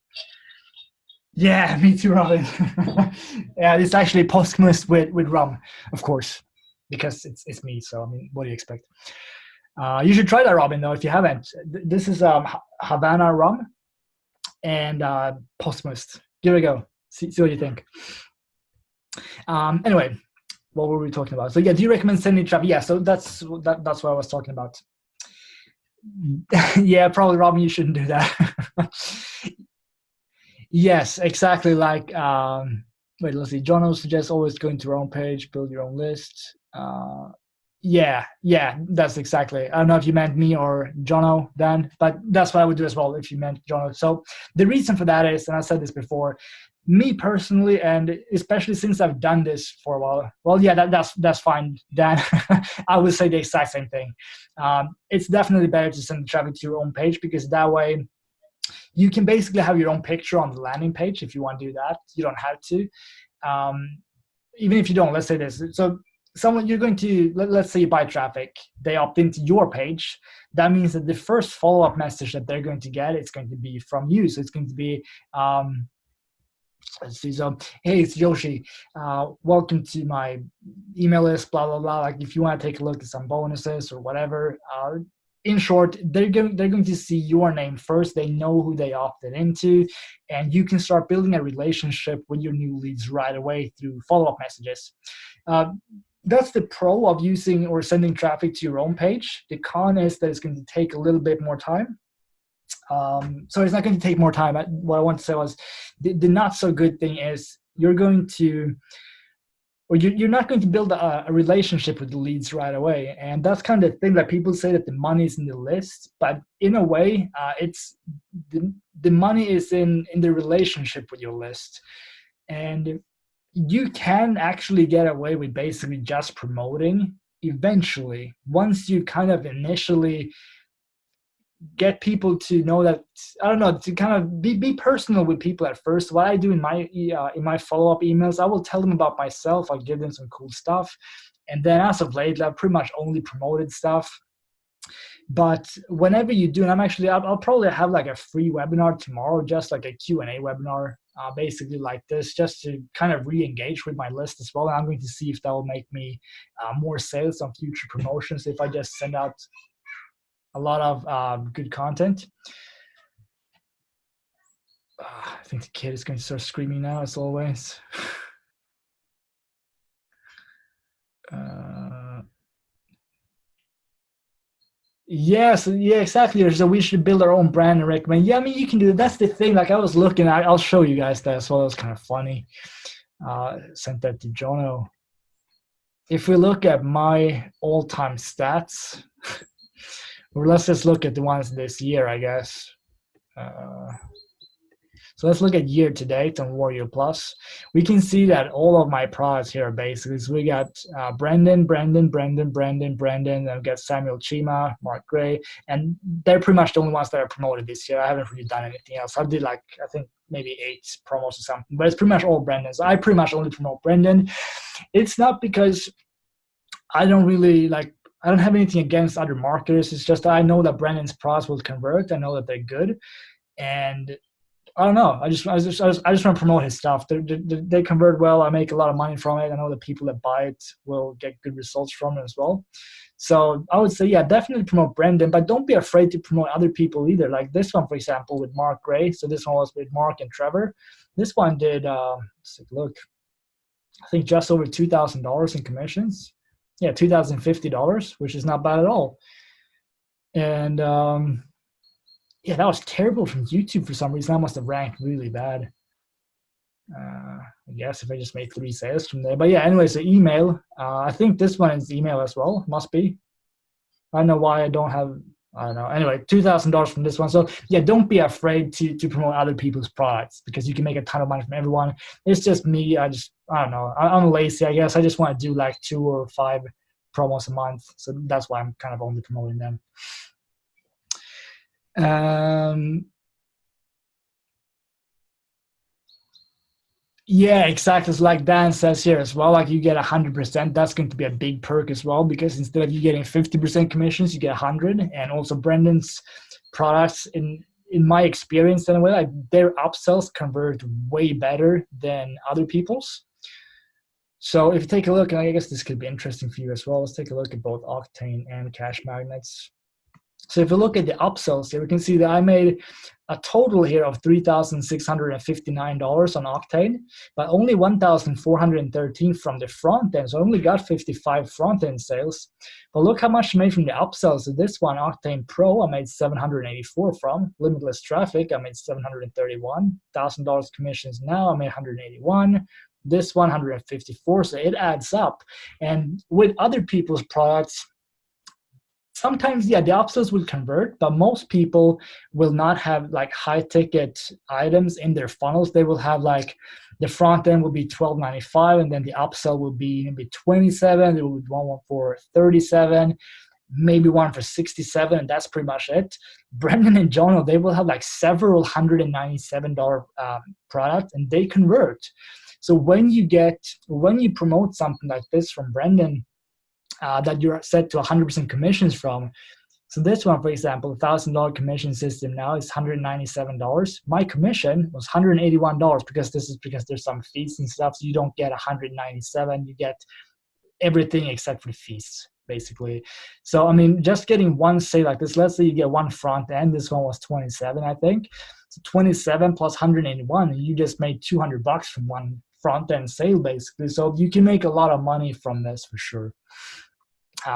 Yeah, me too, Robin. Yeah, it's actually Påskmust with rum, of course, because it's me. So I mean, what do you expect? You should try that, Robin, though, if you haven't. This is Havana rum and Påskmust. Give it a go. See what you think. Anyway, what were we talking about? So yeah, do you recommend sending traffic? Yeah, so that's what I was talking about. Yeah, probably, Robin, you shouldn't do that. Yes, exactly. Like, wait, let's see. Jono suggests always going to your own page, build your own list. Yeah, that's exactly. I don't know if you meant me or Jono, Dan, but that's what I would do as well if you meant Jono. So the reason for that is, and I said this before, me personally, and especially since I've done this for a while. Well, yeah, that's fine, Dan. I would say the exact same thing. It's definitely better to send traffic to your own page, because that way you can basically have your own picture on the landing page if you want to do that. You don't have to. Even if you don't, let's say this. So someone, you're going to, let's say you buy traffic, they opt into your page. That means that the first follow-up message that they're going to get, it's going to be from you. So it's going to be, let's see, so, hey, it's Yoshi. Welcome to my email list, blah, blah, blah. Like, if you want to take a look at some bonuses or whatever, in short, they're going to see your name first. They know who they opted into, and you can start building a relationship with your new leads right away through follow-up messages. That's the pro of using or sending traffic to your own page. The con is that it's going to take a little bit more time. So it's not going to take more time. What I want to say was the not so good thing is you're going to, or you're not going to build a relationship with the leads right away. And that's kind of the thing that people say, that the money is in the list, but in a way, it's the money is in the relationship with your list. And you can actually get away with basically just promoting eventually, once you kind of initially get people to know that, I don't know, to kind of be personal with people at first. What I do in my follow-up emails, I will tell them about myself. I'll give them some cool stuff. And then as of late, I've pretty much only promoted stuff. But whenever you do, and I'll probably have like a free webinar tomorrow, just like a Q&A webinar, basically like this, just to kind of re-engage with my list as well. And I'm going to see if that will make me more sales on future promotions if I just send out a lot of good content. I think the kid is going to start screaming now, as always. Yes, yeah, exactly. So we should build our own brand and recommend. Yeah, I mean, you can do that. That's the thing. Like, I was looking at, I'll show you guys that as well. It was kind of funny. Sent that to Jono. If we look at my all-time stats, or let's just look at the ones this year, I guess. So let's look at year to date on Warrior Plus. We can see that all of my products here are basically, so we got Brendan, and we got Samuel Chima, Mark Gray, and they're pretty much the only ones that are promoted this year. I haven't really done anything else. I did like, I think maybe 8 promos or something, but it's pretty much all Brendan. So I pretty much only promote Brendan. It's not because I don't have anything against other marketers. It's just that I know that Brendan's products will convert. I know that they're good, and I don't know. I just want to promote his stuff. They convert well. I make a lot of money from it. I know the people that buy it will get good results from it as well. So I would say, yeah, definitely promote Brendan, but don't be afraid to promote other people either. Like this one, for example, with Mark Gray. So this one was with Mark and Trevor. This one did, let's take a look, I think just over $2,000 in commissions. Yeah, $2,050, which is not bad at all. And yeah, that was terrible from YouTube for some reason. I must have ranked really bad. I guess if I just made 3 sales from there. But yeah, anyway, so email. I think this one is email as well. Must be. I don't know why I don't have, I don't know. Anyway, $2,000 from this one. So yeah, don't be afraid to promote other people's products, because you can make a ton of money from everyone. It's just me. I don't know. I'm lazy, I guess. I just want to do like 2 or 5 promos a month. So that's why I'm kind of only promoting them. Yeah, exactly. It's like Dan says here as well. Like, you get 100%. That's going to be a big perk as well, because instead of you getting 50% commissions, you get 100. And also Brendan's products, in my experience anyway, like their upsells convert way better than other people's. So if you take a look, and I guess this could be interesting for you as well. Let's take a look at both Octane and Cash Magnets. So if you look at the upsells here, we can see that I made a total here of $3,659 on Octane, but only 1,413 from the front end. So I only got 55 front end sales. But look how much I made from the upsells. So this one, Octane Pro, I made 784 from. Limitless Traffic, I made 731. $1,000 commissions now, I made 181. This 154. So it adds up. And with other people's products, sometimes, yeah, the upsells will convert, but most people will not have like high ticket items in their funnels. They will have like the front end will be $12.95, and then the upsell will be maybe $27. There will be one for $37, maybe one for $67, and that's pretty much it. Brendan and Jono, they will have like several $197 products, and they convert. So when you promote something like this from Brendan, that you're set to 100% commissions from. So this one, for example, $1,000 commission system now is $197. My commission was $181 because there's some fees and stuff. So you don't get $197. You get everything except for the fees, basically. So I mean, just getting one sale like this. Let's say you get one front end. This one was 27, I think. So 27 plus 181, and you just made $200 from one front end sale, basically. So you can make a lot of money from this for sure.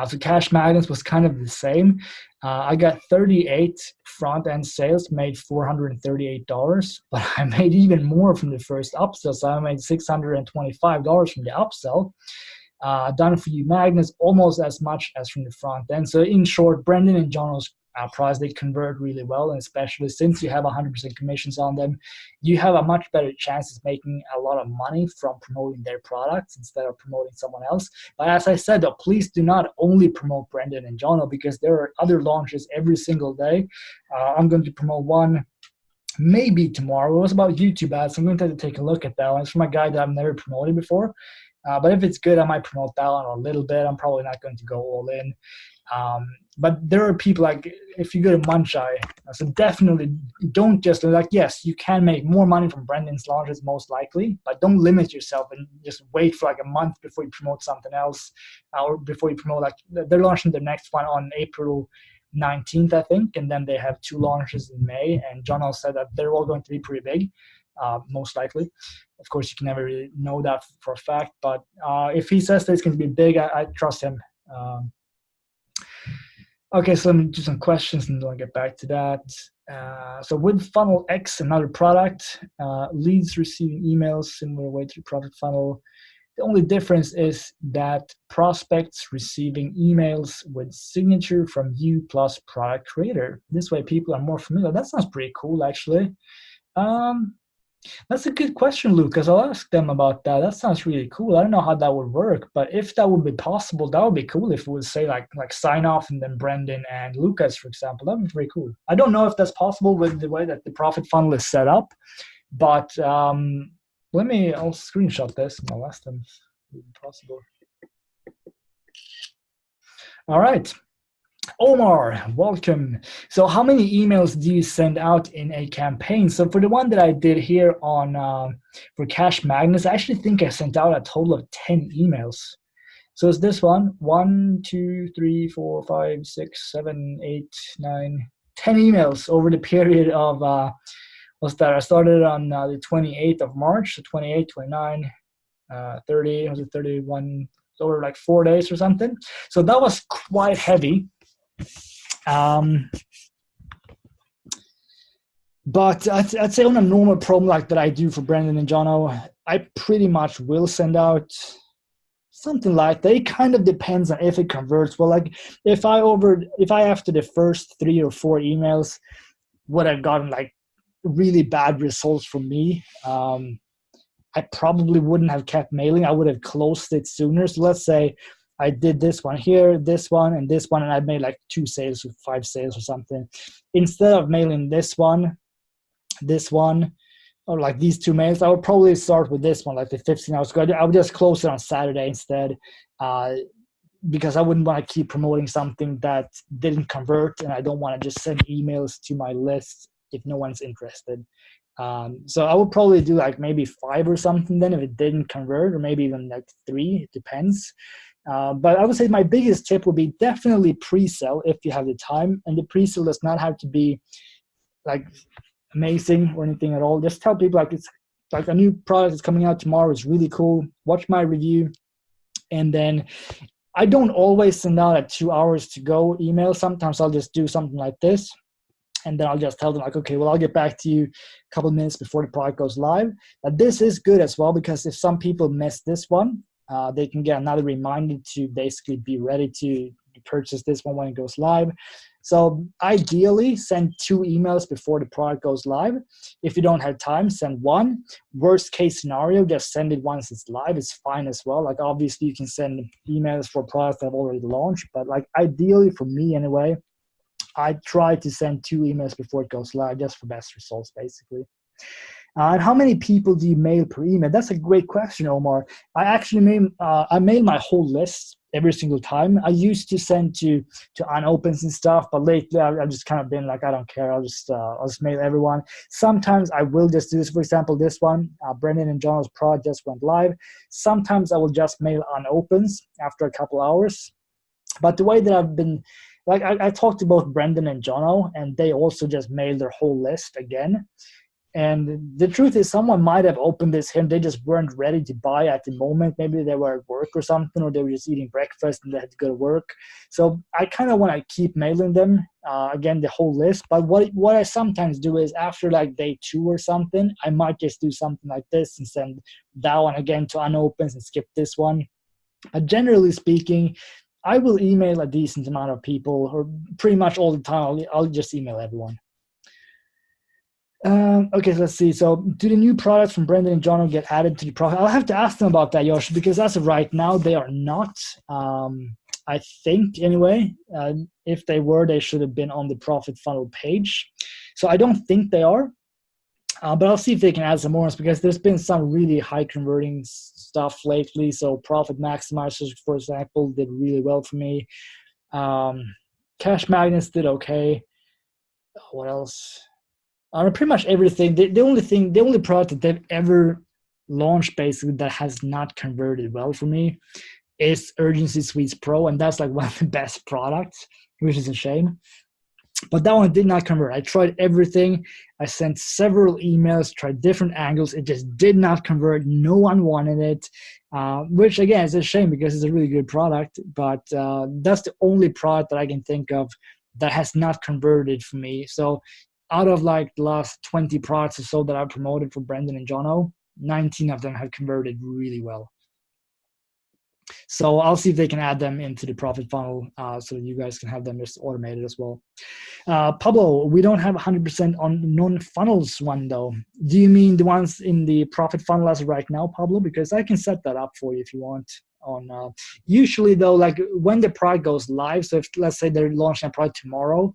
So Cash Magnets was kind of the same. I got 38 front-end sales, made $438, but I made even more from the first upsell. So I made $625 from the upsell. Done for you magnets, almost as much as from the front end. So in short, Brendan and Jono's products, they convert really well, and especially since you have 100% commissions on them, you have a much better chance of making a lot of money from promoting their products instead of promoting someone else. But as I said, though, please do not only promote Brendan and Jono, because there are other launches every single day. I'm going to promote one maybe tomorrow. It was about YouTube ads. I'm going to have to take a look at that one. It's from a guy that I've never promoted before. But if it's good, I might promote that one a little bit. I'm probably not going to go all in. But there are people like, if you go to Muncheye, so definitely don't just like, yes, you can make more money from Brendan's launches most likely, but don't limit yourself and just wait for like a month before you promote something else, or before you promote, like they're launching the next one on April 19th, I think, and then they have 2 launches in May, and John also said that they're all going to be pretty big, most likely. Of course, you can never really know that for a fact, but if he says that it's going to be big, I trust him. Okay, so let me do some questions and then I'll get back to that. So with Funnel X, another product, leads receiving emails similar way to the product funnel. The only difference is that prospects receiving emails with signature from you plus product creator. This way people are more familiar. That sounds pretty cool, actually. That's a good question, Lucas. I'll ask them about that. That sounds really cool. I don't know how that would work, but if that would be possible, that would be cool. If it would say like sign off and then Brendan and Lucas, for example, that would be pretty cool. I don't know if that's possible with the way that the profit funnel is set up, but I'll screenshot this and I'll ask them if it's possible. All right. Omar, welcome. So how many emails do you send out in a campaign? So for the one that I did here on for Cash Magnets, I actually think I sent out a total of 10 emails. So it's this one, 1, 2, 3, 4, 5, 6, 7, 8, 9, 10 emails over the period of, what's that? I started on the 28th of March, so 28, 29, 30, was it 31, over like 4 days or something. So that was quite heavy. But I'd say on a normal promo like that I do for Brendan and Jono, I pretty much will send out something like that. It kind of depends on if it converts. Well, like if I after the first 3 or 4 emails would have gotten like really bad results from me, I probably wouldn't have kept mailing. I would have closed it sooner. So let's say I did this one here, this one, and this one, and I made like 2 sales or 5 sales or something. Instead of mailing this one, or like these 2 mails, I would probably start with this one, like the 15 hours ago. I would just close it on Saturday instead, because I wouldn't want to keep promoting something that didn't convert, and I don't want to just send emails to my list if no one's interested. So I would probably do like maybe 5 or something then if it didn't convert, or maybe even like 3, it depends. But I would say my biggest tip would be definitely pre-sell if you have the time, and the pre-sell does not have to be like amazing or anything at all. Just tell people like it's like a new product is coming out tomorrow. It's really cool. Watch my review, and then I don't always send out a 2 hours to go email. Sometimes I'll just do something like this, and then I'll just tell them like, okay, well, I'll get back to you a couple of minutes before the product goes live. But this is good as well, because if some people miss this one, they can get another reminder to basically be ready to purchase this one when it goes live. So ideally, send 2 emails before the product goes live. If you don't have time, send 1. Worst case scenario, just send it once it's live. It's fine as well. Like obviously, you can send emails for products that have already launched, but like ideally for me anyway, I try to send 2 emails before it goes live, just for best results, basically. And how many people do you mail per email? That's a great question, Omar. I actually mail my whole list every single time. I used to send to unopens and stuff, but lately I've just kind of been like, I don't care. I'll just mail everyone. Sometimes I will just do this. For example, this one, Brendan and Jono's product just went live. Sometimes I will just mail unopens after a couple hours. But the way that I've been, like I talked to both Brendan and Jono, and they also just mailed their whole list again. And the truth is, someone might have opened this here, they just weren't ready to buy at the moment. Maybe they were at work or something, or they were just eating breakfast and they had to go to work. So I kind of want to keep mailing them, again, the whole list. But what I sometimes do is after like day 2 or something, I might just do something like this and send that one again to unopens and skip this one. Generally speaking, I will email a decent amount of people, or pretty much all the time. I'll just email everyone. Okay, so let's see. So do the new products from Brendan and Jono get added to the profit? I'll have to ask them about that, Josh, because as of right now, they are not. I think, anyway. If they were, they should have been on the profit funnel page. So I don't think they are. But I'll see if they can add some more ones, because there's been some really high converting stuff lately. So Profit Maximizers, for example, did really well for me. Cash Magnets did okay. What else? Pretty much everything. The only product that they've ever launched basically that has not converted well for me is Urgency Suites Pro, and that's like one of the best products, which is a shame. But that one did not convert. I tried everything. I sent several emails, tried different angles. It just did not convert. No one wanted it, which again is a shame because it's a really good product. But that's the only product that I can think of that has not converted for me. So out of like the last 20 products or so that I promoted for Brendan and Jono, 19 of them have converted really well. So I'll see if they can add them into the profit funnel, so you guys can have them just automated as well. Pablo, we don't have 100% on non-funnels one though. Do you mean the ones in the profit funnel as of right now, Pablo? Because I can set that up for you if you want. Usually though, like when the product goes live, so if let's say they're launching a product tomorrow,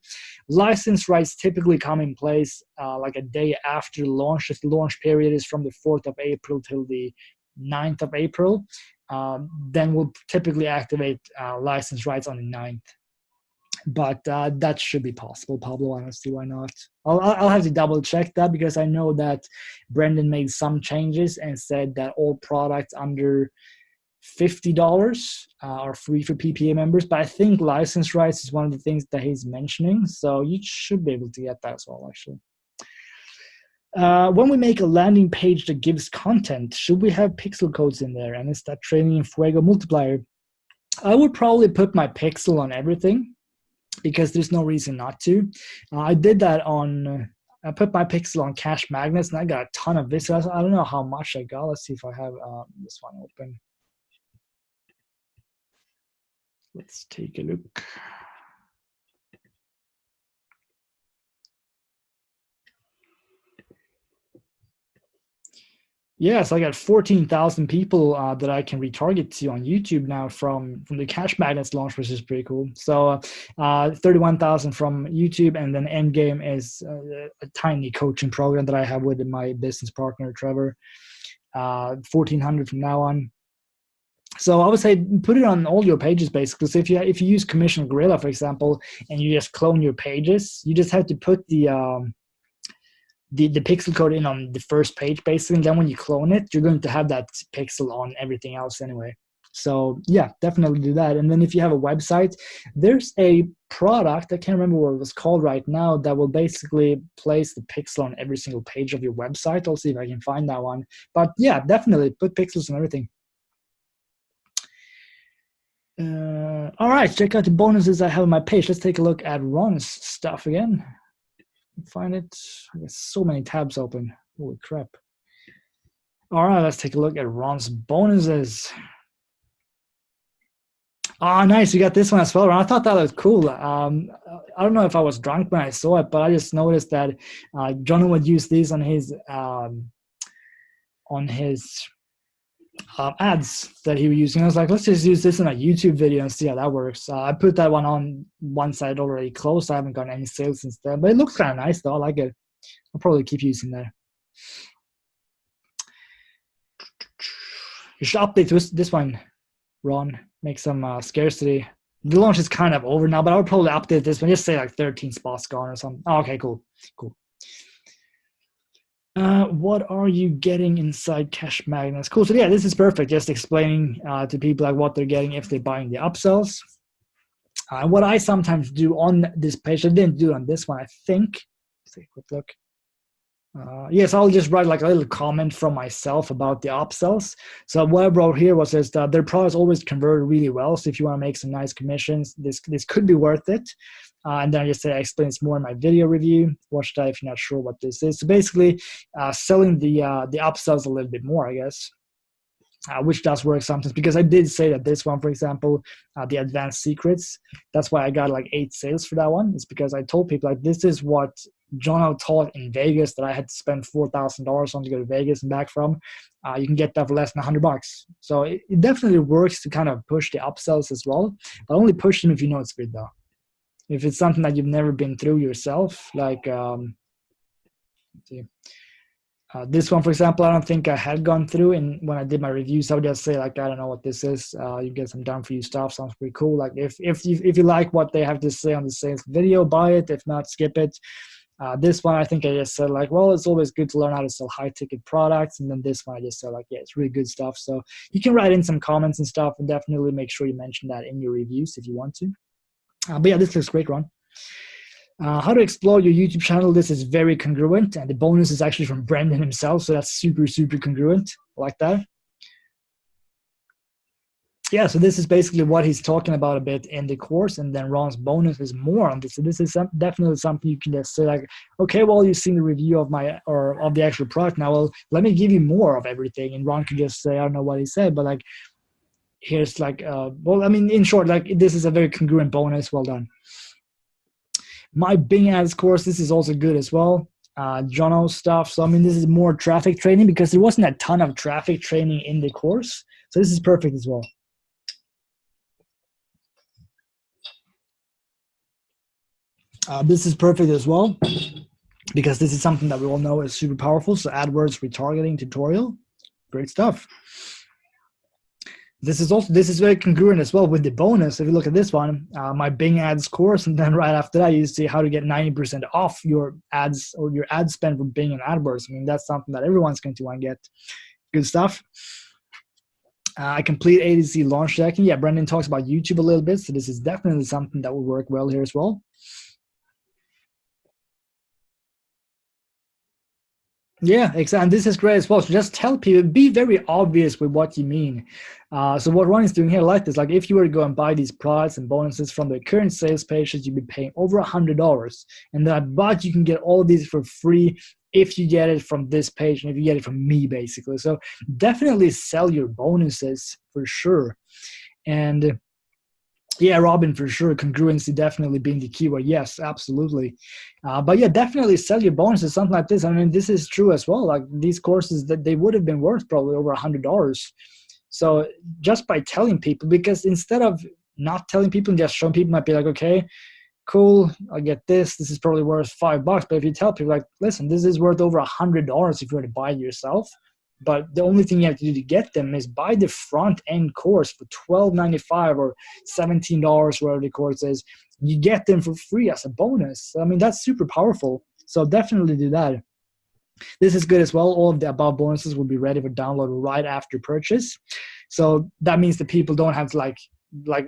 license rights typically come in place like a day after launch. If the launch period is from the 4th of April till the 9th of April, then we'll typically activate license rights on the 9th. But that should be possible, Pablo. Honestly, why not? I'll have to double check that, because I know that Brendan made some changes and said that all products under $50 are free for PPA members. But I think license rights is one of the things that he's mentioning, so you should be able to get that as well, actually. When we make a landing page that gives content, should we have pixel codes in there? And is that training in Fuego multiplier? I would probably put my pixel on everything, because there's no reason not to. I did that on, I put my pixel on Cash Magnets, and I got a ton of visitors. I don't know how much I got. Let's see if I have this one open. Let's take a look. Yes, I got 14,000 people that I can retarget to on YouTube now from the Cash Magnets launch, which is pretty cool. So 31,000 from YouTube, and then Endgame is a tiny coaching program that I have with my business partner, Trevor. 1,400 from now on. So I would say put it on all your pages, basically. So if you use Commission Gorilla, for example, and you just clone your pages, you just have to put the pixel code in on the first page, basically. And then when you clone it, you're going to have that pixel on everything else anyway. So yeah, definitely do that. And then if you have a website, there's a product, I can't remember what it was called right now, that will basically place the pixel on every single page of your website. I'll see if I can find that one. But yeah, definitely put pixels on everything. All right, check out the bonuses I have on my page. Let's take a look at Ron's stuff again. Find it. I got so many tabs open. Holy crap. All right, let's take a look at Ron's bonuses. Oh, nice. You got this one as well, Ron. I thought that was cool. I don't know if I was drunk when I saw it, but I just noticed that John would use these on his ads that he was using. I was like, let's just use this in a YouTube video and see how that works. I put that one on one side already closed. I haven't gotten any sales since then, but it looks kind of nice though. I like it. I'll probably keep using that. You should update this one, Ron. Make some scarcity. The launch is kind of over now, but I would probably update this one. Just say like 13 spots gone or something. Oh, okay, cool. What are you getting inside Cash Magnets? Cool. So yeah, this is perfect. Just explaining to people like what they're getting if they're buying the upsells. What I sometimes do on this page, I didn't do it on this one, I think. Let's take a quick look. Yes, I'll just write like a little comment from myself about the upsells. So what I wrote here was just their products always convert really well. So if you want to make some nice commissions, this could be worth it. And then I just say I explain this more in my video review. Watch that if you're not sure what this is. So basically, selling the upsells a little bit more, I guess. Which does work sometimes, because I did say that this one, for example, the advanced secrets, that's why I got like 8 sales for that one. It's because I told people like this is what John taught in Vegas that I had to spend $4,000 on to go to Vegas and back from. You can get that for less than $100. So it definitely works to kind of push the upsells as well, but only push them if you know it's good though. If it's something that you've never been through yourself, like let's see. This one, for example, I don't think I had gone through, and when I did my reviews, I would just say like, I don't know what this is. You get some done for you stuff. Sounds pretty cool. Like if you like what they have to say on the sales video, buy it. If not, skip it. This one, I think I just said like, well, it's always good to learn how to sell high ticket products. And then this one, I just said like, yeah, it's really good stuff. So you can write in some comments and stuff, and definitely make sure you mention that in your reviews if you want to. But yeah, this looks great, Ron. How to explore your YouTube channel. This is very congruent, and the bonus is actually from Brendan himself, so that's super, super congruent. I like that. Yeah, so this is basically what he's talking about a bit in the course, and then Ron's bonus is more on this. So this is definitely something you can just say like, okay, well, you've seen the review of of the actual product. Now, well, let me give you more of everything, and Ron can just say, I don't know what he said, but like, here's like, well, I mean, in short, like this is a very congruent bonus. Well done. My Bing Ads course, this is also good as well. Jono's stuff. So, I mean, this is more traffic training because there wasn't a ton of traffic training in the course. So this is perfect as well. This is perfect as well because this is something that we all know is super powerful. So AdWords retargeting tutorial, great stuff. This is very congruent as well with the bonus. If you look at this one, my Bing Ads course, and then right after that, you see how to get 90% off your ads or your ad spend from Bing and AdWords. I mean, that's something that everyone's going to want to get. Good stuff. I complete A to Z launch tracking. Yeah, Brendan talks about YouTube a little bit, so this is definitely something that will work well here as well. Yeah, exactly. And this is great as well. So just tell people, be very obvious with what you mean. So what Ron is doing here, like this, like if you were to go and buy these products and bonuses from the current sales pages, you'd be paying over $100. And that, but you can get all of these for free if you get it from this page and if you get it from me, basically. So definitely sell your bonuses for sure. And yeah, Robin, for sure. Congruency definitely being the keyword. Yes, absolutely. But yeah, definitely sell your bonuses, something like this. I mean, this is true as well. Like these courses, that they would have been worth probably over $100. So just by telling people, because instead of not telling people and just showing people, might be like, okay, cool, I get this. This is probably worth $5. But if you tell people like, listen, this is worth over $100 if you were to buy it yourself. But the only thing you have to do to get them is buy the front end course for $12.95 or $17, whatever the course is. You get them for free as a bonus. I mean, that's super powerful. So definitely do that. This is good as well. All of the above bonuses will be ready for download right after purchase. So that means that people don't have to like,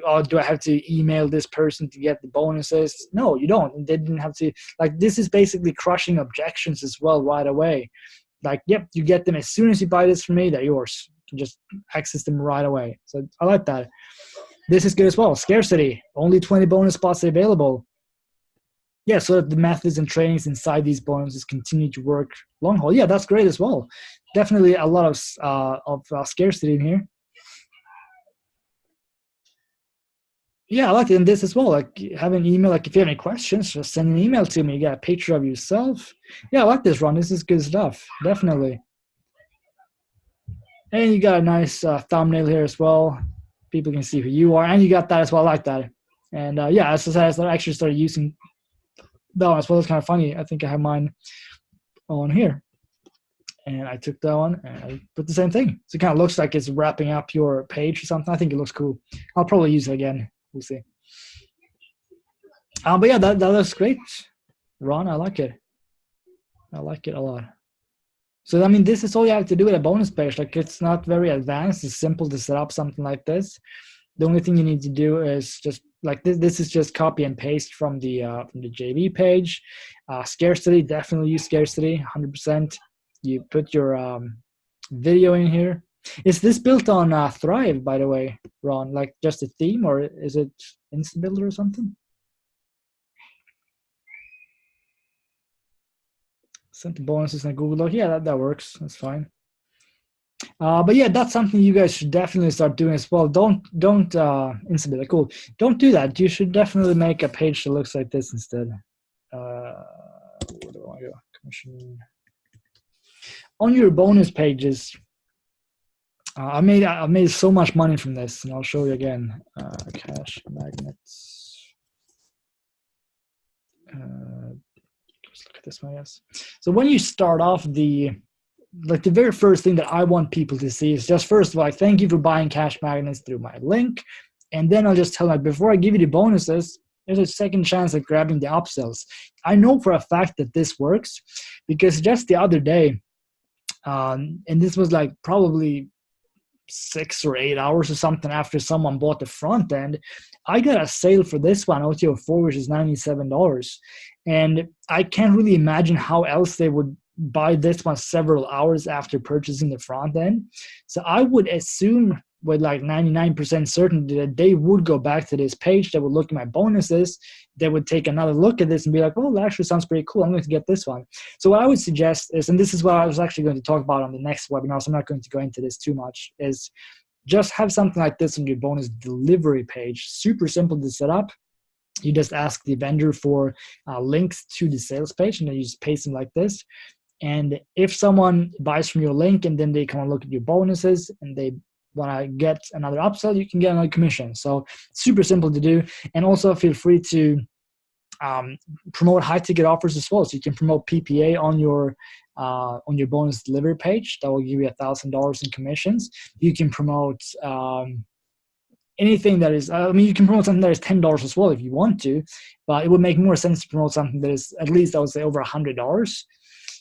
oh, do I have to email this person to get the bonuses? No, you don't. They didn't have to. Like, this is basically crushing objections as well right away. Like, yep, you get them as soon as you buy this from me, they're yours. You can just access them right away. So I like that. This is good as well. Scarcity, only 20 bonus spots available. Yeah, so that the methods and trainings inside these bonuses continue to work long haul. Yeah, that's great as well. Definitely a lot of scarcity in here. Yeah, I like it in this as well. Like, have an email. Like, if you have any questions, just send an email to me. You get a picture of yourself. Yeah, I like this, Ron. This is good stuff. Definitely. And you got a nice thumbnail here as well. People can see who you are. And you got that as well. I like that. And yeah, as I said, I actually started using that one as well. It's kind of funny. I think I have mine on here. And I took that one and I put the same thing. So it kind of looks like it's wrapping up your page or something. I think it looks cool. I'll probably use it again. We'll see. But yeah, that looks great, Ron. I like it. I like it a lot. So I mean, this is all you have to do with a bonus page. Like, it's not very advanced. It's simple to set up something like this. The only thing you need to do is just like this. This is just copy and paste from the JV page. Scarcity, definitely use scarcity, 100%. You put your video in here. Is this built on Thrive, by the way, Ron? Like, just a theme, or is it InstaBuilder or something? Sent the bonuses in a Google Doc. Yeah, that works. That's fine. But yeah, that's something you guys should definitely start doing as well. Don't InstaBuilder. Cool. Don't do that. You should definitely make a page that looks like this instead. Where do I want to go? Commission. On your bonus pages, I made so much money from this, and I'll show you again. Cash magnets. Let's look at this one, yes. So when you start off, the very first thing that I want people to see is just, first of all, thank you for buying cash magnets through my link, and then I'll just tell them, before I give you the bonuses, there's a second chance at grabbing the upsells. I know for a fact that this works, because just the other day, and this was like probably 6 or 8 hours or something after someone bought the front end, I got a sale for this one, OTO4, which is $97. And I can't really imagine how else they would buy this one several hours after purchasing the front end. So I would assume with like 99% certainty that they would go back to this page, they would look at my bonuses, they would take another look at this and be like, oh, that actually sounds pretty cool, I'm going to get this one. So what I would suggest is, and this is what I was actually going to talk about on the next webinar, so I'm not going to go into this too much, is just have something like this on your bonus delivery page. Super simple to set up. You just ask the vendor for links to the sales page, and then you just paste them like this. And if someone buys from your link and then they come and look at your bonuses and they want to get another upsell, you can get another commission. So super simple to do. And also feel free to promote high ticket offers as well. So you can promote PPA on your bonus delivery page. That will give you $1,000 in commissions. You can promote anything that is, you can promote something that is $10 as well if you want to, but it would make more sense to promote something that is at least, I would say, over $100.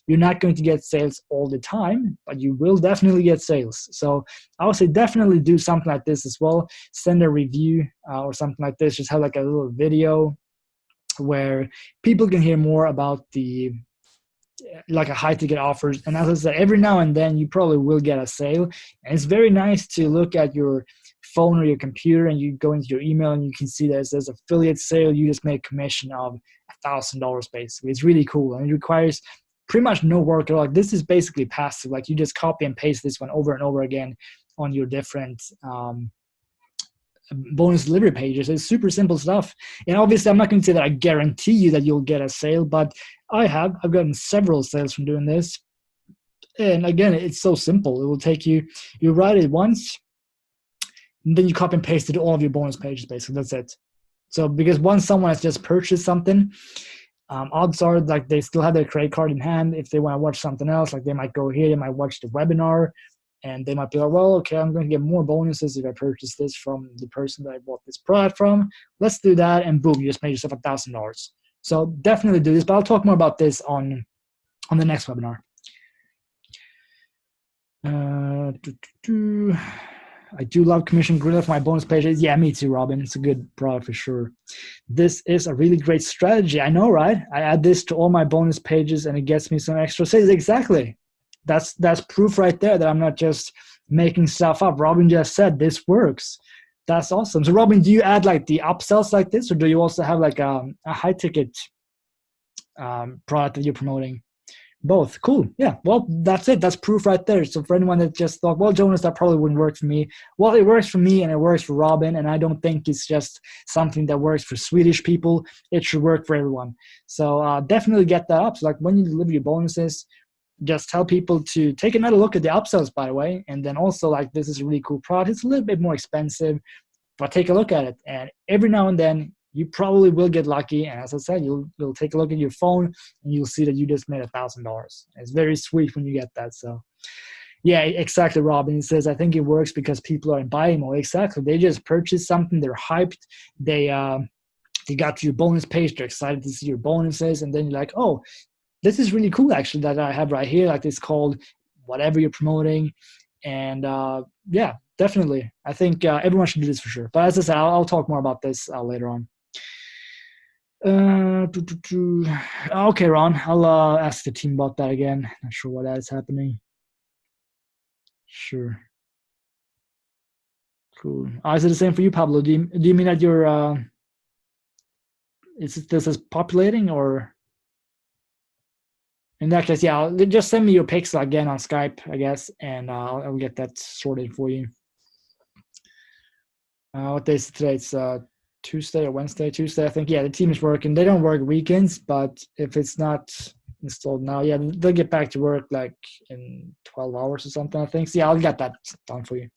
You're not going to get sales all the time, but you will definitely get sales. So I would say definitely do something like this as well. Send a review or something like this. Just have like a little video where people can hear more about the like a high ticket offers. And as I said, every now and then you probably will get a sale. And it's very nice to look at your phone or your computer and you go into your email and you can see that it says affiliate sale. You just made a commission of $1,000 basically. It's really cool, and it requires pretty much no work at all. Like, this is basically passive. Like, you just copy and paste this one over and over again on your different bonus delivery pages. It's super simple stuff. And obviously, I'm not going to say that I guarantee you that you'll get a sale, but I've gotten several sales from doing this. And again, it's so simple. It will take you write it once, and then you copy and paste it to all of your bonus pages, basically. That's it. So because once someone has just purchased something, odds are like they still have their credit card in hand. If they want to watch something else, like they might go here, they might watch the webinar, and they might be like, well, okay, I'm going to get more bonuses if I purchase this from the person that I bought this product from. Let's do that, and boom, you just made yourself $1,000. So definitely do this, but I'll talk more about this on the next webinar. I do love Commission Gorilla for my bonus pages. Yeah, me too, Robin. It's a good product for sure. This is a really great strategy. I know, right? I add this to all my bonus pages and it gets me some extra sales. Exactly. That's proof right there that I'm not just making stuff up. Robin just said this works. That's awesome. So Robin, do you add like the upsells like this, or do you also have like a high ticket product that you're promoting? Both. Cool. Yeah. Well, that's it. That's proof right there. So for anyone that just thought, well, Jonas, that probably wouldn't work for me. Well, it works for me and it works for Robin. And I don't think it's just something that works for Swedish people. It should work for everyone. So definitely get that up. So like when you deliver your bonuses, just tell people to take another look at the upsells, by the way. And then also like, this is a really cool product. It's a little bit more expensive, but take a look at it. And every now and then, you probably will get lucky, and as I said, you'll take a look at your phone and you'll see that you just made $1,000. It's very sweet when you get that. So, yeah, exactly. Robin, he says, I think it works because people are in buying mode. Exactly. They just purchased something. They're hyped. They got to your bonus page. They're excited to see your bonuses, and then you're like, oh, this is really cool actually that I have right here. Like it's called whatever you're promoting, and yeah, definitely. I think everyone should do this for sure. But as I said, I'll talk more about this later on. Okay, Ron, I'll ask the team about that again. Not sure why that is happening. Sure. Cool. Is it the same for you, Pablo? Do you mean that you're this is populating, or in that case, yeah, just send me your pics again on Skype, I guess, and I'll get that sorted for you. What day is it today? It's Tuesday or Wednesday? Tuesday, I think. Yeah, the team is working. They don't work weekends, but if it's not installed now, yeah, they'll get back to work like in 12 hours or something, I think. So yeah, I'll get that done for you.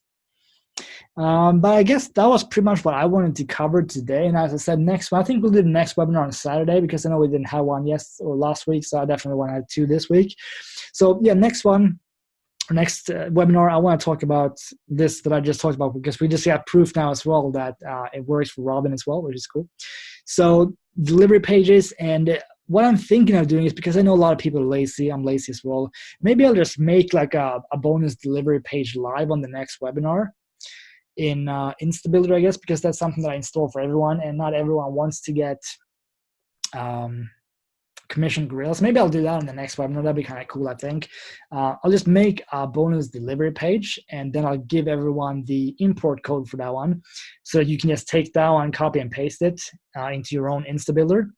But I guess that was pretty much what I wanted to cover today. And as I said, I think we'll do the next webinar on Saturday because I know we didn't have one last week, so I definitely want to have 2 this week. So yeah, next webinar, I want to talk about this that I just talked about because we just got proof now as well that it works for Robin as well, which is cool. So delivery pages, and what I'm thinking of doing is, because I know a lot of people are lazy, I'm lazy as well, maybe I'll just make like a bonus delivery page live on the next webinar in Instabuilder, I guess, because that's something that I install for everyone, and not everyone wants to get commission gorillas. Maybe I'll do that in the next webinar. That'd be kind of cool, I think. I'll just make a bonus delivery page, and then I'll give everyone the import code for that one, so you can just take that one, copy and paste it into your own Instabuilder,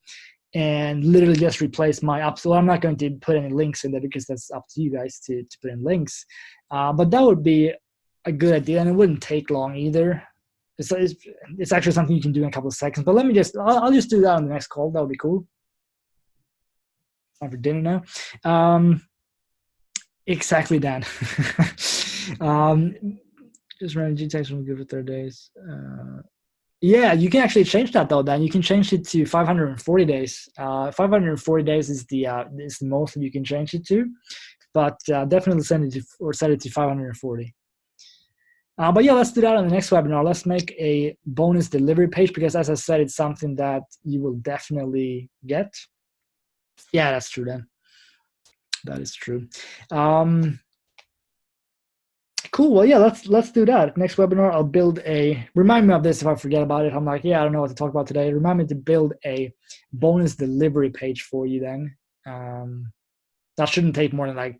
and literally just replace my upsell. I'm not going to put any links in there because that's up to you guys to put in links. But that would be a good idea, and it wouldn't take long either. It's actually something you can do in a couple of seconds. But I'll just do that on the next call. That would be cool. Time for dinner now. Exactly, Dan. Just running GTX will good for 30 days. Yeah, you can actually change that though, Dan. You can change it to 540 days. 540 days is the most that you can change it to, but definitely set it to 540. But yeah, let's do that on the next webinar. Let's make a bonus delivery page because, as I said, it's something that you will definitely get. Yeah, that's true then. That is true. Cool. Well, yeah, let's do that. Next webinar, I'll build remind me of this if I forget about it. I'm like, yeah, I don't know what to talk about today. Remind me to build a bonus delivery page for you then. That shouldn't take more than like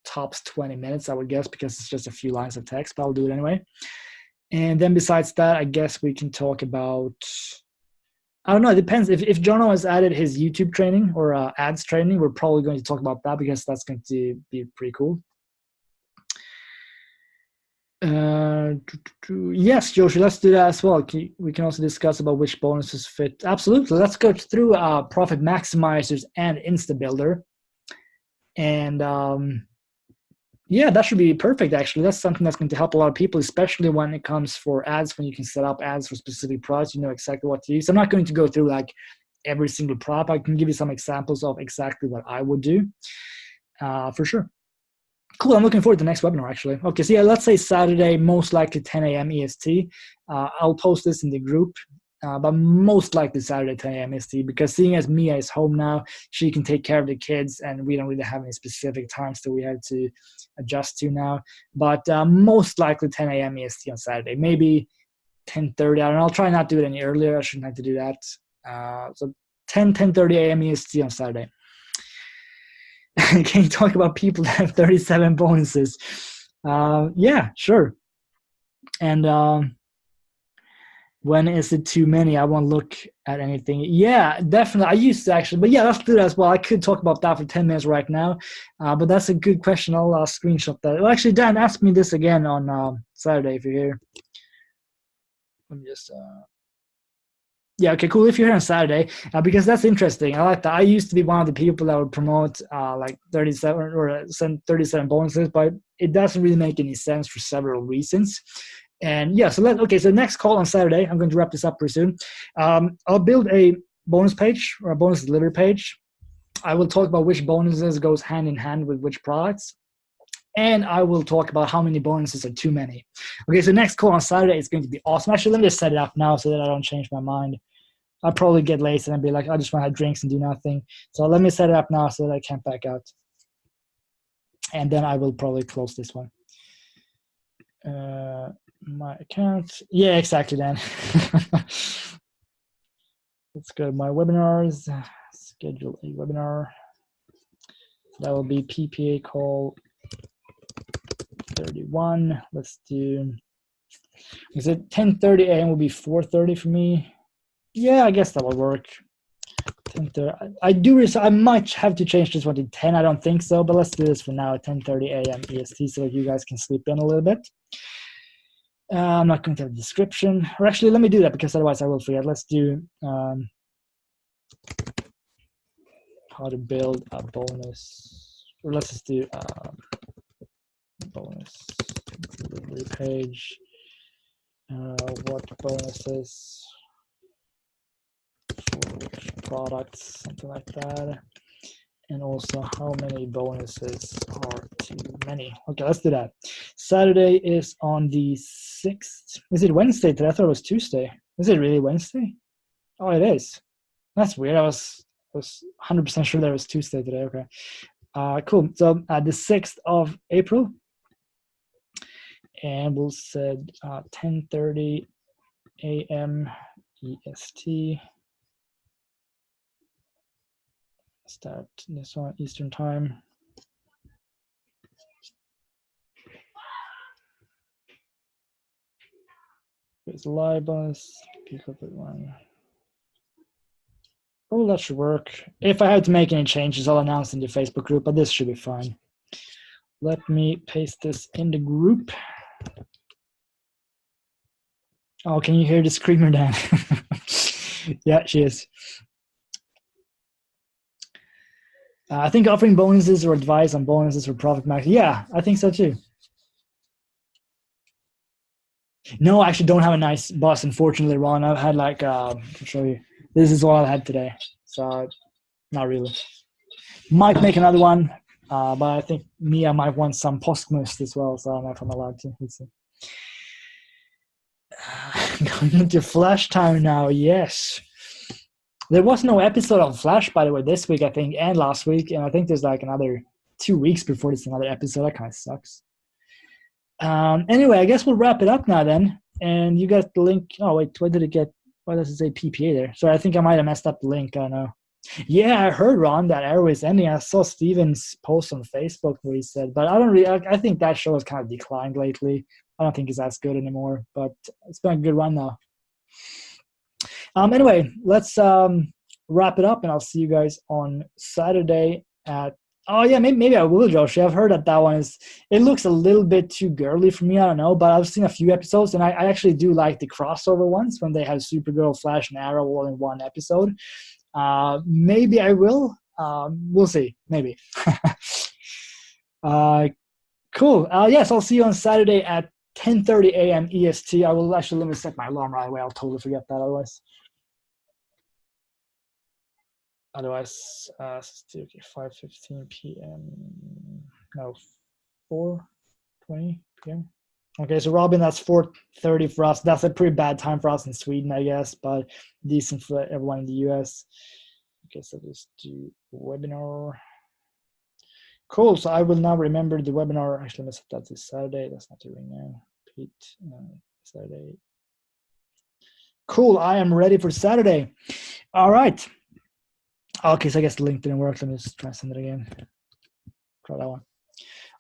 tops 20 minutes, I would guess, because it's just a few lines of text, but I'll do it anyway. And then besides that, I guess we can talk about, I don't know, it depends. If Jono has added his YouTube training or ads training, we're probably going to talk about that because that's going to be pretty cool. Yes, Joshi, let's do that as well. We can also discuss about which bonuses fit. Absolutely. Let's go through Profit Maximizers and Instabuilder. And yeah, that should be perfect, actually. That's something that's going to help a lot of people, especially when it comes for ads, when you can set up ads for specific products. You know exactly what to use. I'm not going to go through like every single product. I can give you some examples of exactly what I would do for sure. Cool. I'm looking forward to the next webinar, actually. Okay, so yeah, let's say Saturday, most likely 10 a.m. EST. I'll post this in the group but most likely Saturday 10 a.m. EST, because seeing as Mia is home now, she can take care of the kids, and we don't really have any specific times that we have to adjust to now. But most likely 10 a.m. EST on Saturday, maybe 10:30. I don't know. I'll try not to do it any earlier. I shouldn't have to do that. So 10:30 a.m. EST on Saturday. Can you talk about people that have 37 bonuses? Yeah, sure. And when is it too many? I won't look at anything. Yeah, definitely. I used to actually, but yeah, let's do that as well. I could talk about that for 10 minutes right now, but that's a good question. I'll screenshot that. Well, actually, Dan, ask me this again on Saturday if you're here. Let me just. Yeah, okay, cool. If you're here on Saturday, because that's interesting. I like that. I used to be one of the people that would promote like 37 or send 37 bonuses, but it doesn't really make any sense for several reasons. And yeah, so so next call on Saturday, I'm going to wrap this up pretty soon. I'll build a bonus page or a bonus delivery page. I will talk about which bonuses goes hand in hand with which products. And I will talk about how many bonuses are too many. Okay, so next call on Saturday is going to be awesome. Actually, let me just set it up now so that I don't change my mind. I'll probably get lazy and be like, I just want to have drinks and do nothing. So let me set it up now so that I can't back out. And then I will probably close this one. My account. Yeah, exactly, Dan. Let's go to my webinars. Schedule a webinar. That will be PPA call 31. Let's do. Is it 10:30 a.m. will be 4:30 for me? Yeah, I guess that will work. 10:30. I might have to change this one to 10. I don't think so, but let's do this for now at 10:30 a.m. EST so that you guys can sleep in a little bit. I'm not going to have a description. Or actually, let me do that because otherwise I will forget. Let's do how to build a bonus. Or let's just do bonus delivery page. What bonuses for which products, something like that. And also how many bonuses are too many. Okay, let's do that. Saturday is on the 6th. Is it Wednesday today? I thought it was Tuesday. Is it really Wednesday? Oh, it is. That's weird. I was 100% sure that it was Tuesday today. Okay. Cool. So the 6th of April. And we'll set 10:30 a.m. EST. Start this one Eastern time. There's live bonus. Pick up at one. Oh, that should work. If I have to make any changes, I'll announce in the Facebook group, but this should be fine. Let me paste this in the group. Oh, can you hear the screamer, Dan? Yeah, she is. I think offering bonuses or advice on bonuses for Profit Max. Yeah, I think so too. No, I actually don't have a nice boss, unfortunately, Ron. I've had like, I'll show you. This is all I had today. So, not really. Might make another one, but I think Mia might want some Postgres as well, so I don't know if I'm allowed to. Let's see. Going into Flash time now, yes. There was no episode of Flash, by the way, this week, I think, and last week, and I think there's like another 2 weeks before there's another episode. That kind of sucks. Anyway, I guess we'll wrap it up now then. And you got the link. Oh, wait, why does it say PPA there? Sorry, I think I might have messed up the link. I don't know. Yeah, I heard, Ron, that Arrow is ending. I saw Steven's post on Facebook where he said, but I don't really, I think that show has kind of declined lately. I don't think it's as good anymore, but it's been a good run now. Anyway, let's wrap it up, and I'll see you guys on Saturday at. Oh yeah, maybe I will, Josh. I've heard that one is. It looks a little bit too girly for me. I don't know, but I've seen a few episodes, and I actually do like the crossover ones when they have Supergirl, Flash, and Arrow all in one episode. Maybe I will. We'll see. Maybe. Cool. Yes, I'll see you on Saturday at 10:30 a.m. EST. I will actually let me set my alarm right away. I'll totally forget that otherwise. Otherwise, 5:15 p.m. No, 4:20 p.m. Okay, so Robin, that's 4:30 for us. That's a pretty bad time for us in Sweden, I guess, but decent for everyone in the US. Okay, so let's do webinar. Cool. So I will now remember the webinar. Actually, let's set that this Saturday. That's not the ring now. Pete, Saturday. Cool. I am ready for Saturday. All right. Okay, so I guess the link didn't work. Let me just try and send it again. Try that one.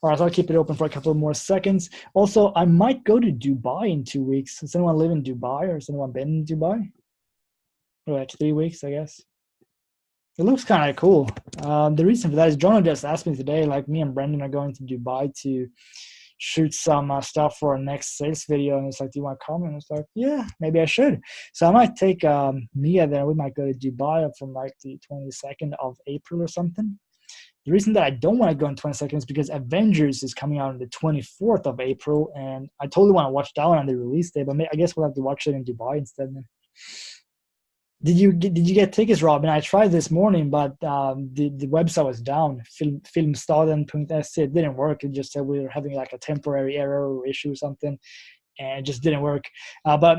All right, so I'll keep it open for a couple more seconds. Also, I might go to Dubai in 2 weeks. Does anyone live in Dubai, or has anyone been in Dubai? Like 3 weeks, I guess. It looks kind of cool. The reason for that is John just asked me today, like me and Brendan are going to Dubai to shoot some stuff for our next sales video. And it's like, do you want to come? And it's like, yeah, maybe I should. So I might take Mia there. We might go to Dubai from like the 22nd of April or something. The reason that I don't want to go on 22nd is because Avengers is coming out on the 24th of April. And I totally want to watch that one on the release day, but I guess we'll have to watch it in Dubai instead. Did you get tickets, Robin? I tried this morning, but the website was down. Filmstaden.se. It didn't work. It just said we were having like a temporary error or issue or something, and it just didn't work. But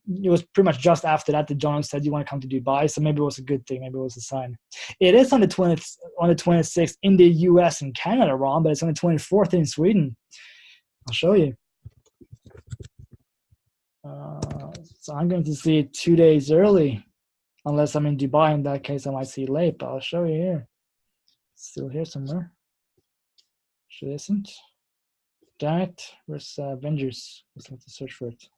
it was pretty much just after that John said you want to come to Dubai, so maybe it was a good thing. Maybe it was a sign. It is on the 26th in the US and Canada, Ron, but it's on the 24th in Sweden. I'll show you. So I'm going to see it 2 days early. Unless I'm in Dubai, in that case, I might see it late, but I'll show you here. Still here somewhere. Sure isn't. Damn it. Where's Avengers? Let's have to search for it.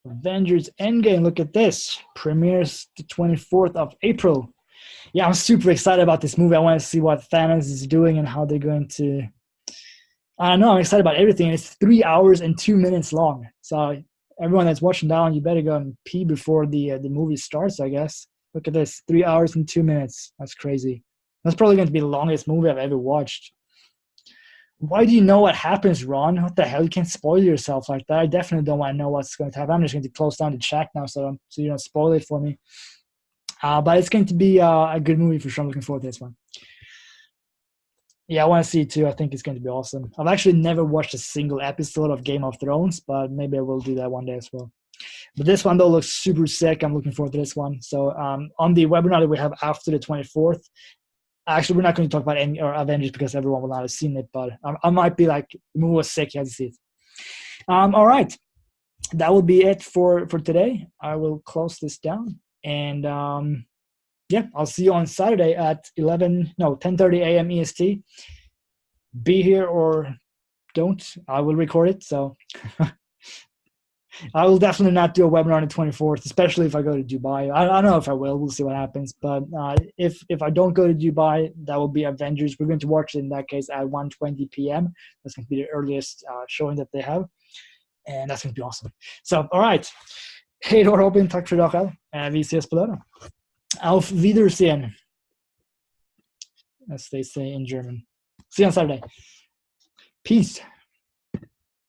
Avengers Endgame, look at this. Premieres the 24th of April. Yeah, I'm super excited about this movie. I want to see what Thanos is doing and how they're going to... I don't know, I'm excited about everything. It's 3 hours and 2 minutes long. So everyone that's watching down, you better go and pee before the movie starts, I guess. Look at this, 3 hours and 2 minutes. That's crazy. That's probably going to be the longest movie I've ever watched. Why do you know what happens, Ron? What the hell? You can't spoil yourself like that. I definitely don't want to know what's going to happen. I'm just going to close down the chat now so you don't spoil it for me. But it's going to be a good movie for sure. I'm looking forward to this one. Yeah, I want to see it too. I think it's going to be awesome. I've actually never watched a single episode of Game of Thrones, but maybe I will do that one day as well. But this one, though, looks super sick. I'm looking forward to this one. So on the webinar that we have after the 24th, actually, we're not going to talk about any or Avengers because everyone will not have seen it, but I might be like, the movie was sick. You have to see it. All right. That will be it for today. I will close this down. And yeah, I'll see you on Saturday at 10:30 a.m. EST. Be here or don't. I will record it. So I will definitely not do a webinar on the 24th, especially if I go to Dubai. I don't know if I will. We'll see what happens. But if I don't go to Dubai, that will be Avengers. We're going to watch it in that case at 1:20 p.m. That's going to be the earliest showing that they have. And that's going to be awesome. So, all right. Hej då Robin, tack för idag själv. Vi ses på lördag. Auf Wiedersehen, as they say in German. See you on Saturday. Peace.